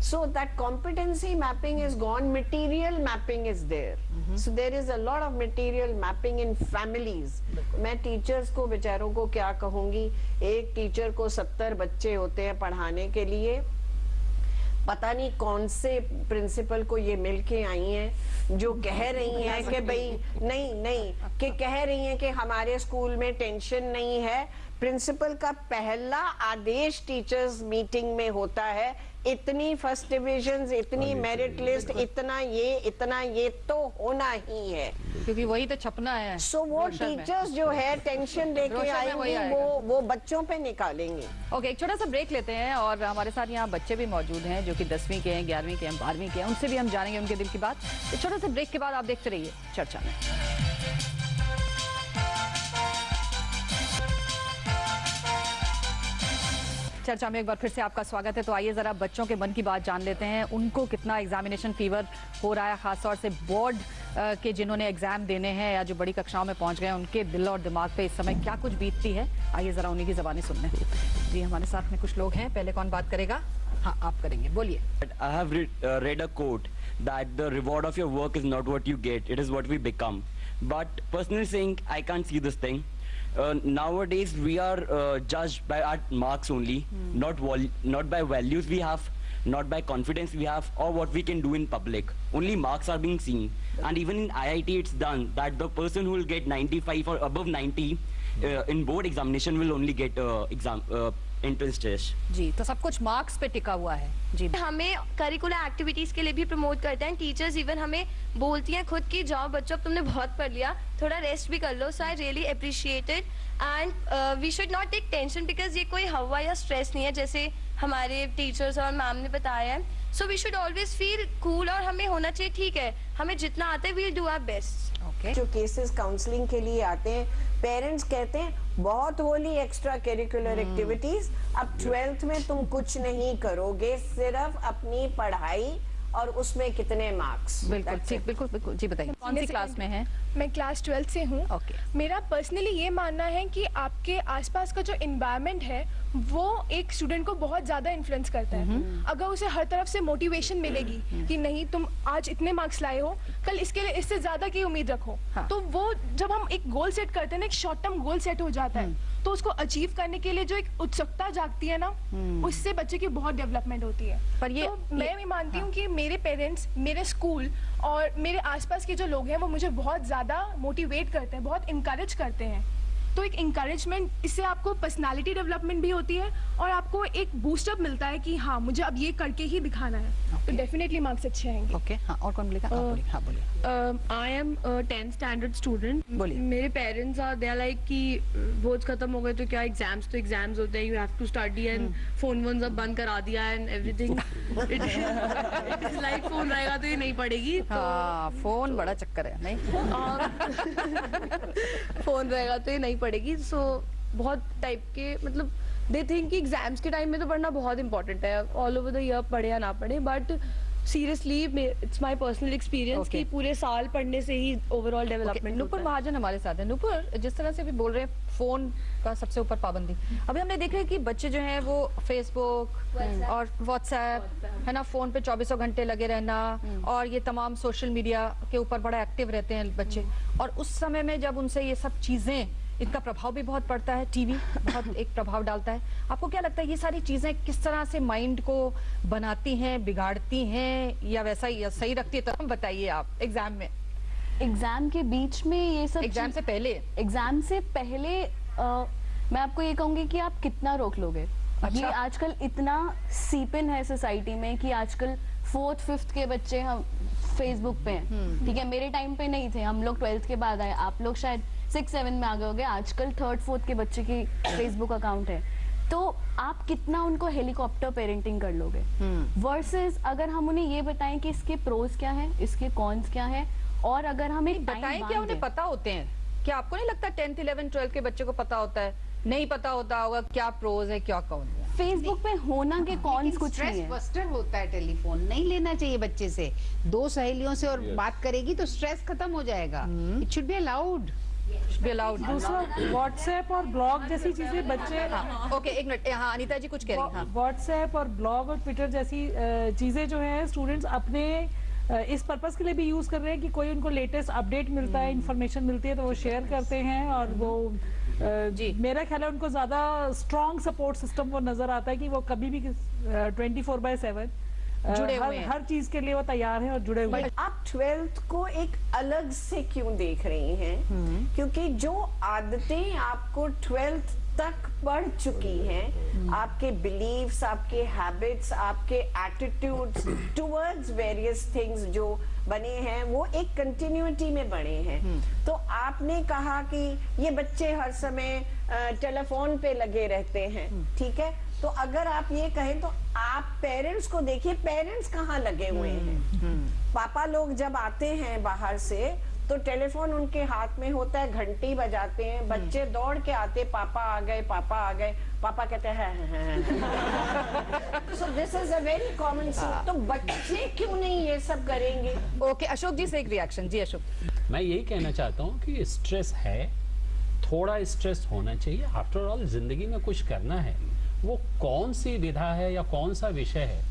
Speaker 8: So that competency mapping is gone, material mapping is there. So there is a lot of material mapping in families. मैं टीचर्स को बेचारों को क्या कहूँगी, एक टीचर को 70 बच्चे होते हैं पढ़ाने के लिए, पता नहीं कौन से प्रिंसिपल को ये मिल के आई हैं जो कह रही हैं कि भाई नहीं कि कह रही हैं कि हमारे स्कूल में टेंशन नहीं है। प्रिंसिपल का पहला आदेश टीचर्स मीटिंग में होता है, इतनी फर्स्ट डिविजन्स, इतनी मेरिट लिस्ट, इतना ये तो होना ही है,
Speaker 1: क्योंकि वही तो छपना है।
Speaker 8: सो वो टीचर्स जो है टेंशन लेके आएंगे, वो बच्चों पे निकालेंगे।
Speaker 1: ओके, एक छोटा सा ब्रेक लेते हैं और हमारे साथ यहाँ बच्चे भी मौजूद हैं जो कि 10वीं के हैं, 11वीं के हैं, 12वीं के हैं, उनसे भी हम जानेंगे उनके दिल की बात। तो छोटे से ब्रेक के बाद आप देखते रहिए चर्चा में। चर्चा में एक बार फिर से आपका स्वागत है। तो आइए जरा बच्चों के मन की बात जान लेते हैं, उनको कितना एग्जामिनेशन फीवर हो रहा है, खासतौर से बोर्ड के जिन्होंने एग्जाम देने हैं या जो बड़ी कक्षाओं में पहुंच गए हैं, उनके दिल और दिमाग पे इस समय क्या कुछ बीतती है। आइए जरा उन्हीं की ज़बानी सुनने। जी, हमारे साथ में कुछ लोग हैं, पहले कौन बात करेगा? हाँ, आप करेंगे, बोलिए।
Speaker 9: I have read a quote that the reward of your work is not what you get, it is what we become. But personally saying, I can't see this thing. Nowadays we are judged by our marks only, not by values we have, not by confidence we have, or what we can do in public. Only marks are being seen. And even in IIT it's done that the person who will get 95 or above 90 in board examination will only get entrance test.
Speaker 1: जी, तो सब कुछ marks पे टिका हुआ है। जी,
Speaker 10: हमें curricular activities के लिए भी प्रमोट करते हैं टीचर्स, इवन हमें बोलती हैं खुद कि जाओ बच्चों अब तुमने बहुत पढ़ लिया, थोड़ा रेस्ट भी कर लो। So I really appreciate it and we should not take tension because ये कोई हवा या स्ट्रेस नहीं है जैसे हमारे टीचर्स और मैम ने बताया है। So we should always feel cool और हमें होना चाहिए ठीक है, हमें जितना आता है we'll do our best.
Speaker 1: Okay.
Speaker 8: जो केसेस काउंसलिंग के लिए आते हैं, पेरेंट्स कहते हैं बहुत होली एक्स्ट्रा करिकुलर एक्टिविटीज, अब 12th में तुम कुछ नहीं करोगे, सिर्फ अपनी पढ़ाई और उसमें कितने मार्क्स।
Speaker 1: बिल्कुल ठीक, बिल्कुल बिल्कुल। जी बताइए, कौन सी क्लास में है?
Speaker 11: मैं क्लास 12th से हूँ।
Speaker 1: ओके।
Speaker 11: मेरा पर्सनली ये मानना है कि आपके आसपास का जो इन्वायरमेंट है वो एक स्टूडेंट को बहुत ज़्यादा इन्फ्लुएंस करता है। अगर उसे हर तरफ से मोटिवेशन मिलेगी कि नहीं तुम आज इतने मार्क्स लाए हो, कल इसके लिए इससे ज़्यादा की उम्मीद रखो,
Speaker 1: हाँ।
Speaker 11: तो वो जब हम एक गोल सेट करते हैं ना, एक शॉर्ट टर्म गोल सेट हो जाता है, तो उसको अचीव करने के लिए जो एक उत्सुकता जागती है ना, उससे बच्चे की बहुत डेवलपमेंट होती है।
Speaker 1: पर ये
Speaker 11: तो मैं भी मानती हूँ कि मेरे पेरेंट्स, मेरे स्कूल और मेरे आसपास के जो लोग हैं वो मुझे बहुत ज़्यादा मोटिवेट करते हैं, बहुत इनकरेज करते हैं। तो एक इंकरेजमेंट, इससे आपको पर्सनालिटी डेवलपमेंट भी होती है और आपको एक बूस्टअप मिलता है कि हाँ मुझे अब ये करके ही दिखाना है। तो डेफिनेटली मार्क्स अच्छे आएंगे।
Speaker 1: ओके, हाँ, और कौन बोलेगा? हाँ बोलिए।
Speaker 12: I am 10th standard student.
Speaker 1: बोलिए।
Speaker 12: मेरे parents are they are like कि बोर्ड्स खत्म हो गए तो क्या एग्जाम्स, तो एग्जाम्स होते हैं, you have to study and phone वोन सब बंद करा दिया and everything. It is like phone रहेगा तो ये नहीं पढ़ेगी, तो
Speaker 1: हाँ, फोन बड़ा चक्कर है, नहीं?
Speaker 12: फोन रहेगा तो ये नहीं पढ़ेगी। सो बहुत टाइप के मतलब दे थिंक कि एग्जाम्स के टाइम में तो पढ़ना बहुत इंपॉर्टेंट है, ऑल ओवर द ईयर पढ़े या ना पढ़े, but seriously it's my personal experience कि पूरे साल पढ़ने से ही ओवरऑल डेवलपमेंट।
Speaker 1: नूपुर महाजन हमारे साथ है। नूपुर, जिस तरह से भी बोल रहे हैं फोन का सबसे ऊपर पाबंदी, अभी हमने देख रहे हैं कि बच्चे जो हैं वो फेसबुक और व्हाट्सएप है ना, फोन पे 24 घंटे लगे रहना, और ये तमाम सोशल मीडिया के ऊपर बड़ा एक्टिव रहते हैं बच्चे, और उस समय में जब उनसे ये सब चीजें, इनका प्रभाव भी बहुत पड़ता है, टीवी बहुत एक प्रभाव डालता है। आपको क्या लगता है ये सारी चीजें किस तरह से माइंड को बनाती हैं, बिगाड़ती हैं, या वैसा ही सही रखती है? तो हम बताइए आप एग्जाम में,
Speaker 5: एग्जाम के बीच में ये सब
Speaker 1: एग्जाम से पहले,
Speaker 5: एग्जाम से पहले मैं आपको ये कहूंगी कि आप कितना रोक लोगे।
Speaker 1: अच्छा।
Speaker 5: ये आजकल इतना सीपिन है सोसाइटी में कि आजकल 4th 5th के बच्चे हम फेसबुक पे हैं, ठीक है? मेरे टाइम पे नहीं थे, हम लोग 12th के बाद आए, आप लोग शायद 6-7 में आ गए होंगे। आजकल 3rd 4th के बच्चे की फेसबुक अकाउंट है, तो आप कितना उनको हेलीकॉप्टर पेरेंटिंग कर लोगे? वर्सेस अगर हम उन्हें ये बताएं कि इसके प्रोज क्या है, इसके कॉन्स क्या है, और अगर हम एक
Speaker 1: बताएं क्या उन्हें पता होते हैं? क्या आपको नहीं लगता 10th 11th 12th के बच्चे को पता होता है? नहीं पता होता होगा क्या प्रोज है, क्या कौन है।
Speaker 5: फेसबुक पे होना के कॉन्स कुछ नहीं है।
Speaker 7: स्ट्रेस बस्टर होता है टेलीफोन, नहीं लेना चाहिए बच्चे से। 2 सहेलियों से और बात करेगी तो स्ट्रेस खत्म हो जाएगा। It should be allowed.
Speaker 3: दूसरा व्हाट्सएप और ब्लॉग जैसी चीजें बच्चे,
Speaker 1: ओके एक मिनट, हाँ अनीता जी कुछ कह रही हैं।
Speaker 3: व्हाट्सएप और ब्लॉग और ट्विटर जैसी चीजें जो है स्टूडेंट्स अपने इस पर्पस के लिए भी यूज कर रहे हैं कि कोई उनको लेटेस्ट अपडेट मिलता है, इंफॉर्मेशन मिलती है तो वो शेयर करते हैं, और वो जी मेरा ख्याल है उनको ज्यादा स्ट्रॉन्ग सपोर्ट सिस्टम वो नजर आता है कि वो कभी भी 24/7
Speaker 1: जुड़े हुए हैं।
Speaker 3: हर चीज के लिए वो तैयार है और जुड़े हुए हैं।
Speaker 8: आप 12th को एक अलग से क्यों देख रही हैं? क्योंकि जो आदतें आपको 12th तक बढ़ चुकी हैं, आपके बिलीव्स, आपके हैबिट्स, आपके एटीट्यूड्स टुवर्ड्स वेरियस थिंग्स जो बने हैं, वो एक कंटिन्यूटी में बने हैं। तो आपने कहा कि ये बच्चे हर समय टेलीफोन पे लगे रहते हैं, ठीक है? तो अगर आप ये कहें तो आप पेरेंट्स को देखिए, पेरेंट्स कहाँ लगे हुए हैं? पापा लोग जब आते हैं बाहर से तो टेलीफोन उनके हाथ में होता है, घंटी बजाते हैं, बच्चे दौड़ के आते, पापा आ गए, पापा आ गए, पापा कहते हैं so this is a very common thing. तो बच्चे क्यों नहीं ये सब करेंगे?
Speaker 1: ओके, अशोक जी से एक रिएक्शन। जी अशोक।
Speaker 4: मैं यही कहना चाहता हूँ कि स्ट्रेस है, थोड़ा स्ट्रेस होना चाहिए। आफ्टर ऑल जिंदगी में कुछ करना है, वो कौन सी विधा है या कौन सा विषय है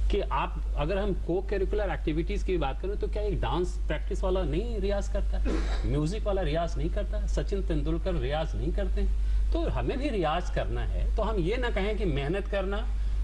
Speaker 4: कि आप, अगर हम को करिकुलर एक्टिविटीज की बात करें तो क्या एक डांस प्रैक्टिस वाला नहीं रियाज करता है, म्यूजिक वाला रियाज नहीं करता, सचिन तेंदुलकर रियाज नहीं करते हैं? तो हमें भी रियाज करना है। तो हम ये ना कहें कि मेहनत करना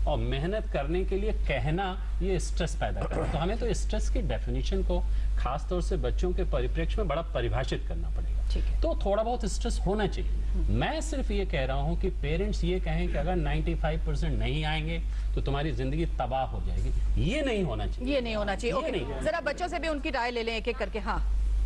Speaker 4: और मेहनत करने के लिए कहना ये स्ट्रेस पैदा करता है। तो हमें तो स्ट्रेस की डेफिनेशन को खास तौर से बच्चों के परिप्रेक्ष्य में बड़ा परिभाषित करना पड़ेगा।
Speaker 1: ठीक है।
Speaker 4: तो थोड़ा बहुत स्ट्रेस होना चाहिए। मैं सिर्फ ये कह रहा हूँ कि पेरेंट्स ये कहें कि अगर 95% नहीं आएंगे तो तुम्हारी जिंदगी तबाह हो जाएगी, ये नहीं होना चाहिए।
Speaker 1: ये नहीं होना चाहिए।
Speaker 4: ये नहीं।
Speaker 1: ओके, जरा बच्चों से भी उनकी राय ले लें एक एक करके। हाँ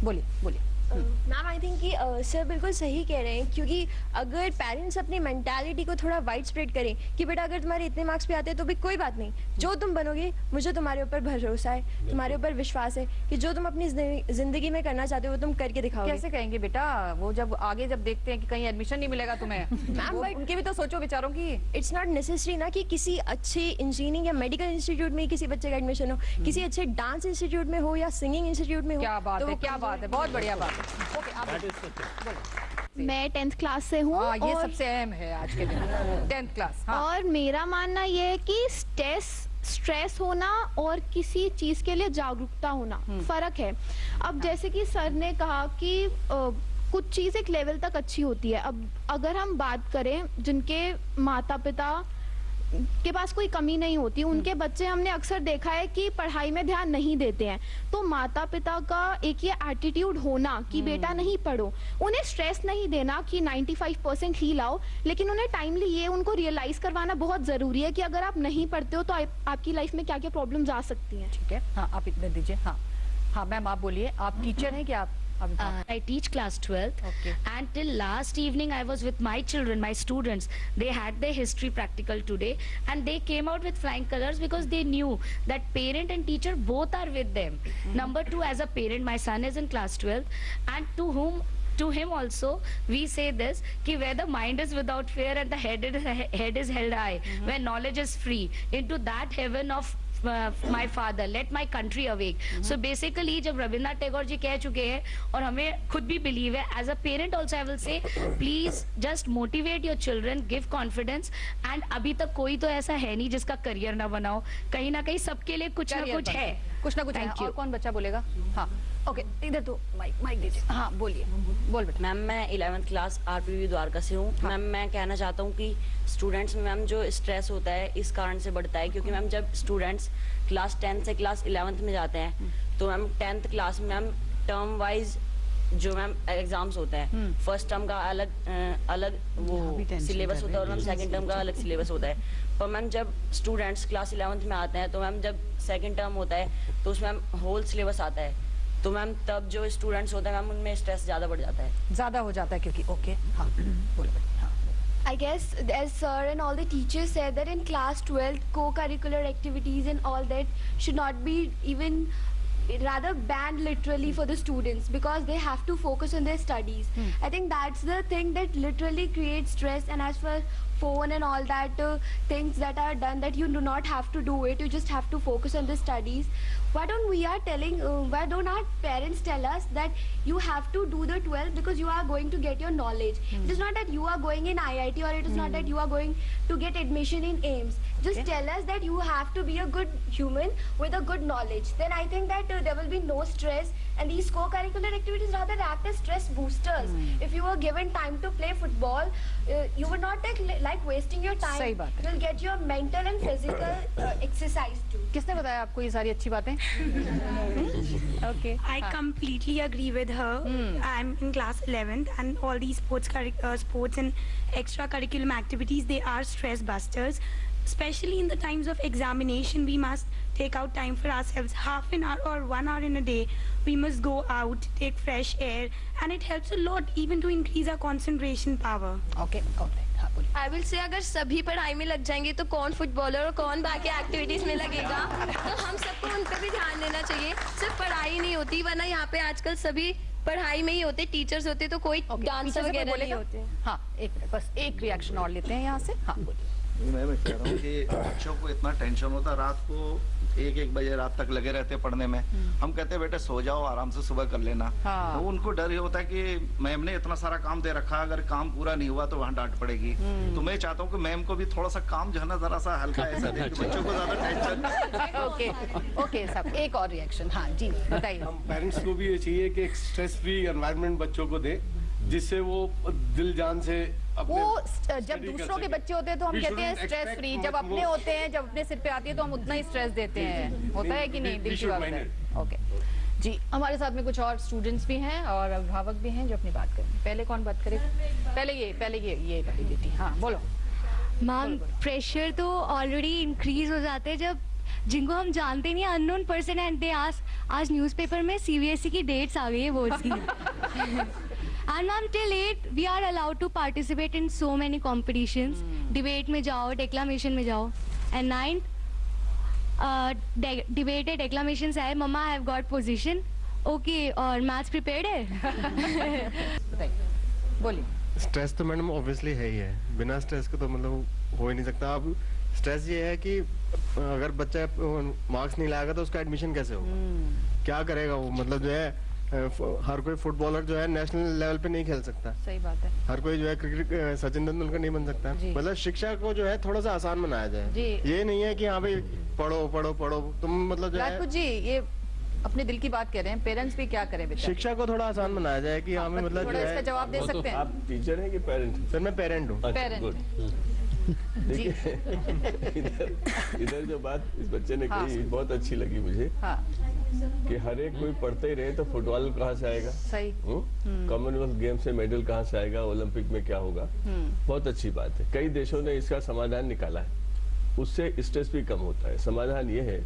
Speaker 1: बोलिए बोलिए।
Speaker 10: मैम आई थिंक कि सर बिल्कुल सही कह रहे हैं, क्योंकि अगर पेरेंट्स अपनी मेंटालिटी को थोड़ा वाइड स्प्रेड करें कि बेटा अगर तुम्हारे इतने मार्क्स पे आते हैं तो भी कोई बात नहीं, जो तुम बनोगे मुझे तुम्हारे ऊपर भरोसा है, तुम्हारे ऊपर विश्वास है कि जो तुम अपनी जिंदगी में करना चाहते हो वो तुम करके दिखाओगे।
Speaker 1: कैसे कहेंगे बेटा, वो जब आगे जब देखते हैं कि कहीं एडमिशन नहीं मिलेगा तुम्हें,
Speaker 10: मैम बट
Speaker 1: उनके भी तो सोचो विचारों की।
Speaker 10: इट्स नॉट नेसेसरी ना कि किसी अच्छे इंजीनियरिंग या मेडिकल इंस्टीट्यूट में किसी बच्चे का एडमिशन हो, किसी अच्छे डांस इंस्टीट्यूट में हो या सिंगिंग इंस्टीट्यूट में हो।
Speaker 1: क्या बात
Speaker 10: तो
Speaker 1: है,
Speaker 10: वो
Speaker 1: क्या बात है, बहुत बढ़िया बात है। ओके, आप
Speaker 13: मैं 10th क्लास से हूँ।
Speaker 1: ये सबसे अहम है आज के दिन, 10th क्लास।
Speaker 13: और मेरा मानना ये है कि स्ट्रेस होना और किसी चीज के लिए जागरूकता होना फर्क है। अब जैसे कि सर ने कहा कि कुछ चीज एक लेवल तक अच्छी होती है। अब अगर हम बात करें जिनके माता पिता के पास कोई कमी नहीं होती, उनके बच्चे हमने अक्सर देखा है कि पढ़ाई में ध्यान नहीं देते हैं, तो माता पिता का एक ये एटीट्यूड होना कि बेटा नहीं पढ़ो, उन्हें स्ट्रेस नहीं देना कि 95% ही लाओ, लेकिन उन्हें टाइमली ये उनको रियलाइज करवाना बहुत जरूरी है कि अगर आप नहीं पढ़ते हो तो आपकी लाइफ में क्या क्या प्रॉब्लम्स आ सकती हैं।
Speaker 1: ठीक है, हाँ आप इतने दीजिए। हाँ हाँ मैम आप बोलिए, आप टीचर हैं क्या? आप
Speaker 14: I teach class 12th.
Speaker 1: Okay.
Speaker 14: And till last evening I was with my children, my students. They had their history practical today and they came out with flying colors because they knew that parent and teacher both are with them. Number two, as a parent, my son is in class 12th and to him also we say this कि where the mind is without fear and the head is held high, where knowledge is free, into that heaven of my father, let my country awake. So basically जब रविंद्रनाथ टैगोर जी कह चुके हैं और हमें खुद भी believe है, as a parent also I will say please just motivate your children, give confidence and अभी तक कोई तो ऐसा है नहीं जिसका करियर ना बनाओ, कहीं ना कहीं सबके लिए कुछ ना कुछ है,
Speaker 1: कुछ ना कुछ है। और कौन बच्चा बोलेगा? हाँ ओके, इधर तो माइक दीजिए। हाँ बोलिए, बोल बेटा।
Speaker 15: मैम मैं 11th क्लास आरपीवी द्वारका से हूँ। मैम मैं कहना चाहता हूँ कि स्टूडेंट्स में मैम जो स्ट्रेस होता है इस कारण से बढ़ता है क्योंकि मैम जब स्टूडेंट्स क्लास 10 से क्लास 11th में जाते हैं तो मैम 10th क्लास में मैम टर्म वाइज जो मैम एग्जाम्स होता है, फर्स्ट टर्म का अलग वो सिलेबस होता है और मैम सेकंड टर्म का अलग सिलेबस होता है। पर मैम जब स्टूडेंट्स क्लास 11th में आते हैं तो मैम जब सेकंड टर्म होता है तो उसमें मैम होल सिलेबस आता है, तो मैम तब जो स्टूडेंट्स होते हैं मैम उनमें स्ट्रेस ज़्यादा बढ़ जाता है,
Speaker 1: ज़्यादा हो जाता है क्योंकि ओके हाँ बोले।
Speaker 10: I guess as sir and all the teachers said that in class 12 co-curricular activities and all that should not be even rather banned literally for the students because they have to focus on their studies. I think that's the thing that literally creates stress, and as for phone and all that things that are done that you do not have to do it, you just have to focus on the studies. Why don't our parents tell us that you have to do the 12 because you are going to get your knowledge. It is not that you are going in IIT or it is not that you are going to get admission in AIMS. Just tell us that you have to be a good human with a good knowledge. Then I think that there will be no stress, and these co-curricular activities rather act as stress boosters. If you were given time to play football, you would not take like wasting your time.
Speaker 1: सही बात है।
Speaker 10: You will get your mental and physical exercise too.
Speaker 1: किसने बताया आपको ये सारी अच्छी बातें? Okay.
Speaker 16: I completely agree with her. I'm in class 11th and all these sports and extracurricular activities, they are stress busters. Especially in the times of examination, we must take out time for ourselves, half an hour or 1 hour in a day. We must go out, take fresh air, and it helps a lot even to increase our concentration power.
Speaker 1: Okay.
Speaker 10: I will say अगर सभी पढ़ाई में लग जाएंगे तो कौन footballer और कौन बाकी एक्टिविटीज में लगेगा, तो हम सबको उन पर भी ध्यान देना चाहिए। सिर्फ पढ़ाई नहीं होती, वरना यहाँ पे आजकल सभी पढ़ाई में ही होते, टीचर्स होते तो कोई डांस वगैरह नहीं होते।
Speaker 1: हाँ एक मिनट, बस एक रिएक्शन और लेते हैं यहाँ से। हाँ बोलिए।
Speaker 17: मैं कह रहा हूँ कि बच्चों को इतना टेंशन होता, रात को 1-1 बजे रात तक लगे रहते पढ़ने में। हम कहते हैं बेटे सो जाओ, आराम से सुबह कर लेना। तो उनको डर ये होता है कि मैम ने इतना सारा काम दे रखा, अगर काम पूरा नहीं हुआ तो वहाँ डांट पड़ेगी। तो मैं चाहता हूँ कि मैम को भी थोड़ा सा काम जो है ना जरा सा हल्का ऐसा दे कि बच्चों को ज्यादा टेंशन।
Speaker 1: ओके सब एक और रिएक्शन। हाँ जी बताइए।
Speaker 18: हम पेरेंट्स को भी ये चाहिए कि एक स्ट्रेस फ्री एनवायरनमेंट बच्चों को दे, जिससे वो दिल जान से
Speaker 1: वो जब दूसरों के बच्चे होते हैं तो हम कहते हैं स्ट्रेस फ्री, जब अपने होते हैं, जब अपने सिर पे आती है तो हम उतना ही स्ट्रेस देते हैं। होता है कि नहीं? दिल की बात है। ओके जी, हमारे साथ में कुछ और स्टूडेंट्स भी हैं और अभिभावक भी हैं जो अपनी बात करें। पहले कौन बात करे? पहले ये वाली बेटी। हाँ बोलो।
Speaker 19: मैम, प्रेशर तो ऑलरेडी इंक्रीज हो जाते हैं जब जिनको हम जानते नहीं, अननोन पर्सन एंड दे आज न्यूज़पेपर में CBSE की डेट्स आ गई है बोर्ड्स की। And ma'am, till 8 we are allowed to participate in so many competitions. Debate में जाओ, declamation में जाओ. And 9th, debate है, declamation से है, मम्मा I have got position. Okay, और maths prepared है?
Speaker 1: बोलिए।
Speaker 20: स्ट्रेस तो मैडम ऑब्वियसली है ही है, बिना स्ट्रेस के तो मतलब हो ही नहीं सकता। अब स्ट्रेस ये है कि अगर बच्चा मार्क्स नहीं लाएगा तो उसका एडमिशन कैसे होगा, क्या करेगा वो, मतलब जो है हर कोई फुटबॉलर जो है नेशनल लेवल पे नहीं खेल सकता।
Speaker 1: सही बात है।
Speaker 20: हर कोई जो है क्रिकेट सचिन तेंदुलकर नहीं बन सकता। मतलब शिक्षा को जो है थोड़ा सा आसान बनाया जाए। ये नहीं है कि हाँ भाई पढ़ो पढ़ो पढ़ो तुम, मतलब जो है
Speaker 1: जी ये अपने दिल की बात कह रहे हैं, पेरेंट्स भी क्या करें बेटा?
Speaker 20: शिक्षा को थोड़ा आसान बनाया जाए कि हाँ मतलब जो है।
Speaker 1: इसका जवाब दे सकते हैं?
Speaker 6: आप टीचर हैं कि पेरेंट?
Speaker 20: सर मैं पेरेंट हूँ।
Speaker 6: देखिए इधर जो बात इस बच्चे ने कही बहुत अच्छी लगी मुझे, कि हर एक कोई पढ़ते ही रहे तो फुटबॉल कहाँ से आएगा,
Speaker 1: सही,
Speaker 6: कॉमनवेल्थ गेम से मेडल कहाँ से आएगा, ओलंपिक में क्या होगा। बहुत अच्छी बात है। कई देशों ने इसका समाधान निकाला है, उससे स्ट्रेस भी कम होता है। समाधान ये है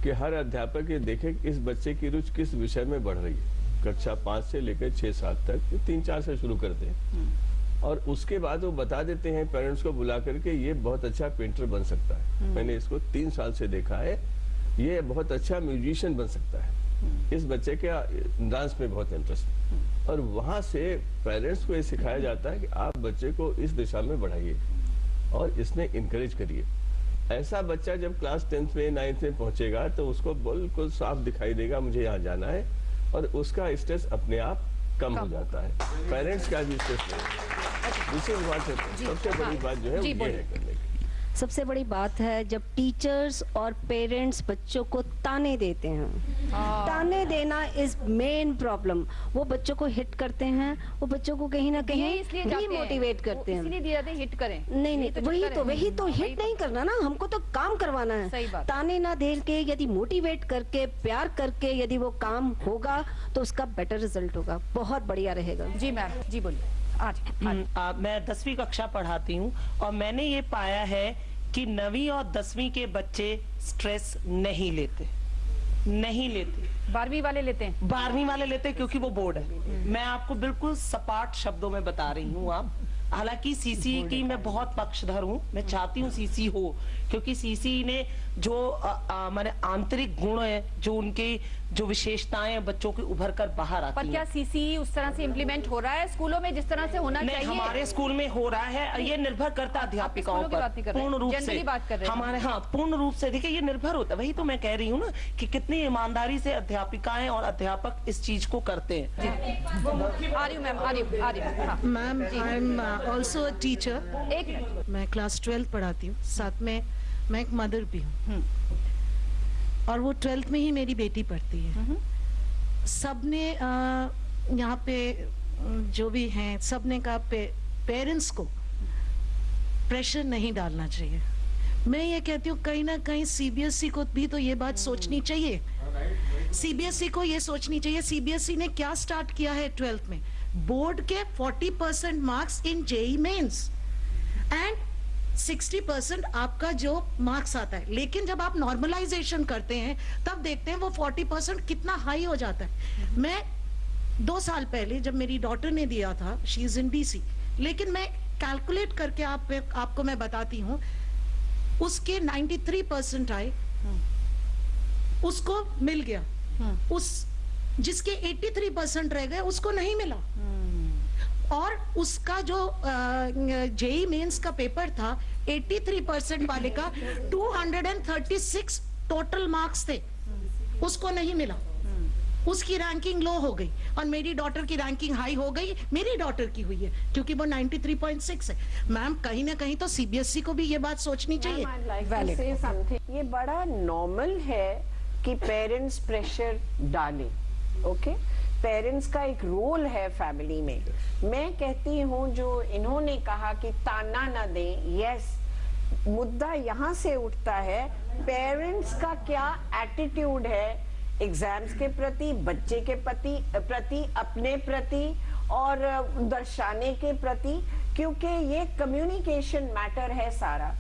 Speaker 6: कि हर अध्यापक ये देखे कि इस बच्चे की रुचि किस विषय में बढ़ रही है। कक्षा 5 से लेकर 6-7 तक 3-4 से शुरू करते हैं और उसके बाद वो बता देते हैं पेरेंट्स को बुला करके ये बहुत अच्छा पेंटर बन सकता है, मैंने इसको 3 साल से देखा है, ये बहुत अच्छा म्यूजिशियन बन सकता है, इस बच्चे के डांस में बहुत इंटरेस्ट है। और वहाँ से पेरेंट्स को ये सिखाया जाता है कि आप बच्चे को इस दिशा में बढ़ाइए और इसमें इंकरेज करिए। ऐसा बच्चा जब क्लास 10th में 9th में पहुंचेगा तो उसको बिल्कुल साफ दिखाई देगा मुझे यहाँ जाना है, और उसका स्ट्रेस अपने आप कम हो जाता है। पेरेंट्स का भी स्ट्रेस नहीं। दूसरी बात है, सबसे बड़ी बात जो है वो ये है करने की।
Speaker 21: सबसे बड़ी बात है जब टीचर्स और पेरेंट्स बच्चों को ताने देते हैं। ताने देना इज मेन प्रॉब्लम। वो बच्चों को हिट करते हैं, वो बच्चों को कहीं ना कहीं डीमोटिवेट करते हैं।
Speaker 1: इसलिए दिया था हिट करें।
Speaker 21: नहीं वही तो हिट नहीं करना ना, हमको तो काम करवाना है। ताने ना दे के यदि मोटिवेट करके प्यार करके यदि वो काम होगा तो उसका बेटर रिजल्ट होगा, बहुत बढ़िया रहेगा।
Speaker 1: जी मैम, जी बोलिए।
Speaker 22: मैं 10वीं कक्षा पढ़ाती हूँ और मैंने ये पाया है कि 9वीं और 10वीं के बच्चे स्ट्रेस नहीं लेते।
Speaker 1: 12वीं वाले लेते हैं?
Speaker 22: 12वीं वाले लेते हैं क्योंकि वो बोर्ड है। मैं आपको बिल्कुल सपाट शब्दों में बता रही हूँ। आप हालांकि सीसी की मैं बहुत पक्षधर हूँ, मैं चाहती हूँ सीसी हो, क्योंकि सीसी ने जो माने आंतरिक गुण है, जो उनकी जो विशेषताएं बच्चों की उभर कर बाहर आती हैं।
Speaker 1: पर क्या सीसी उस तरह से इम्प्लीमेंट हो रहा है स्कूलों में जिस तरह से होना चाहिए?
Speaker 22: हमारे स्कूल में हो रहा है, ये निर्भर करता है अध्यापिकाओं पर पूर्ण रूप से। हमारे पूर्ण रूप से देखिए ये निर्भर होता है। वही तो मैं कह रही हूँ ना कि कितनी ईमानदारी से अध्यापिकाएं और अध्यापक इस चीज को करते हैं।
Speaker 1: आ रही हूँ ma'am.
Speaker 23: Ma'am I am also a teacher.
Speaker 1: एक मिनट,
Speaker 23: मैं क्लास 12 पढ़ाती हूँ, साथ में मैं एक मदर भी हूँ और वो 12th में ही मेरी बेटी पढ़ती है। सबने यहाँ पे जो भी हैं सबने कहा पेरेंट्स को प्रेशर नहीं डालना चाहिए। मैं ये कहती हूँ कहीं ना कहीं CBSE को भी तो ये बात सोचनी चाहिए। CBSE को ये सोचनी चाहिए। CBSE ने क्या स्टार्ट किया है 12th में, बोर्ड के 40% marks in JEE mains and 60% आपका जो मार्क्स आता है। लेकिन जब आप नॉर्मलाइजेशन करते हैं तब देखते हैं वो 40% कितना हाई हो जाता है। मैं 2 साल पहले जब मेरी डॉटर ने दिया था, शी इज इन BC, लेकिन मैं कैलकुलेट करके आपको मैं बताती हूँ, उसके 93% आए, उसको मिल गया। उस जिसके 83% रह गए उसको नहीं मिला। और उसका जो JEE मेंस का पेपर था 83% वाले का 236 टोटल मार्क्स थे, उसको नहीं मिला। उसकी रैंकिंग लो हो गई और मेरी डॉटर की रैंकिंग हाई हो गई। मेरी डॉटर की हुई है क्योंकि वो 93.6 है। मैम कहीं ना कहीं तो CBSE को भी ये बात सोचनी चाहिए।
Speaker 8: ये बड़ा नॉर्मल है कि पेरेंट्स प्रेशर डालें, ओके, पेरेंट्स का एक रोल है फैमिली में। मैं कहती हूँ जो इन्होंने कहा कि ताना ना दें, यस, मुद्दा यहाँ से उठता है पेरेंट्स का क्या एटीट्यूड है एग्जाम्स के प्रति, बच्चे के प्रति, अपने प्रति और दर्शाने के प्रति, क्योंकि ये कम्युनिकेशन मैटर है सारा।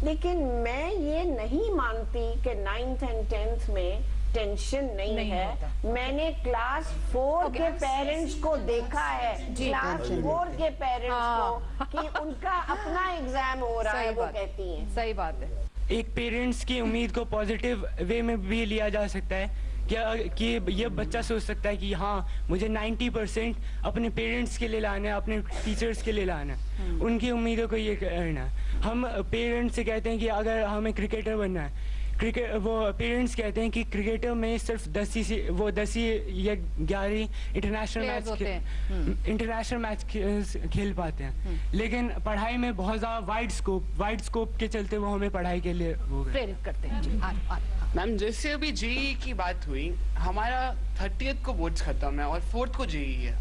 Speaker 8: लेकिन मैं ये नहीं मानती कि 9th and 10th में टेंशन नहीं है। मैंने क्लास 4 के पेरेंट्स को देखा है, क्लास 4 के पेरेंट्स को, कि उनका अपना एग्जाम हो रहा है, वो कहती हैं।
Speaker 1: सही बात है।
Speaker 2: एक पेरेंट्स की उम्मीद को पॉजिटिव वे में भी लिया जा सकता है कि ये बच्चा सोच सकता है कि हाँ मुझे 90% अपने पेरेंट्स के लिए लाना है, अपने टीचर्स के लिए लाना है, उनकी उम्मीदों को ये करना है। हम पेरेंट्स से कहते हैं कि अगर हमें क्रिकेटर बनना है, वो पेरेंट्स कहते हैं कि क्रिकेटर में सिर्फ 10 या 11 इंटरनेशनल मैच खेल पाते हैं, लेकिन पढ़ाई में बहुत ज़्यादा वाइड स्कोप के चलते वो हमें पढ़ाई के लिए
Speaker 1: प्रेरित करते हैं।
Speaker 9: मैम जैसे अभी जेईई की बात हुई, हमारा 30th को बोर्ड्स खत्म है और 4th को जेईई है,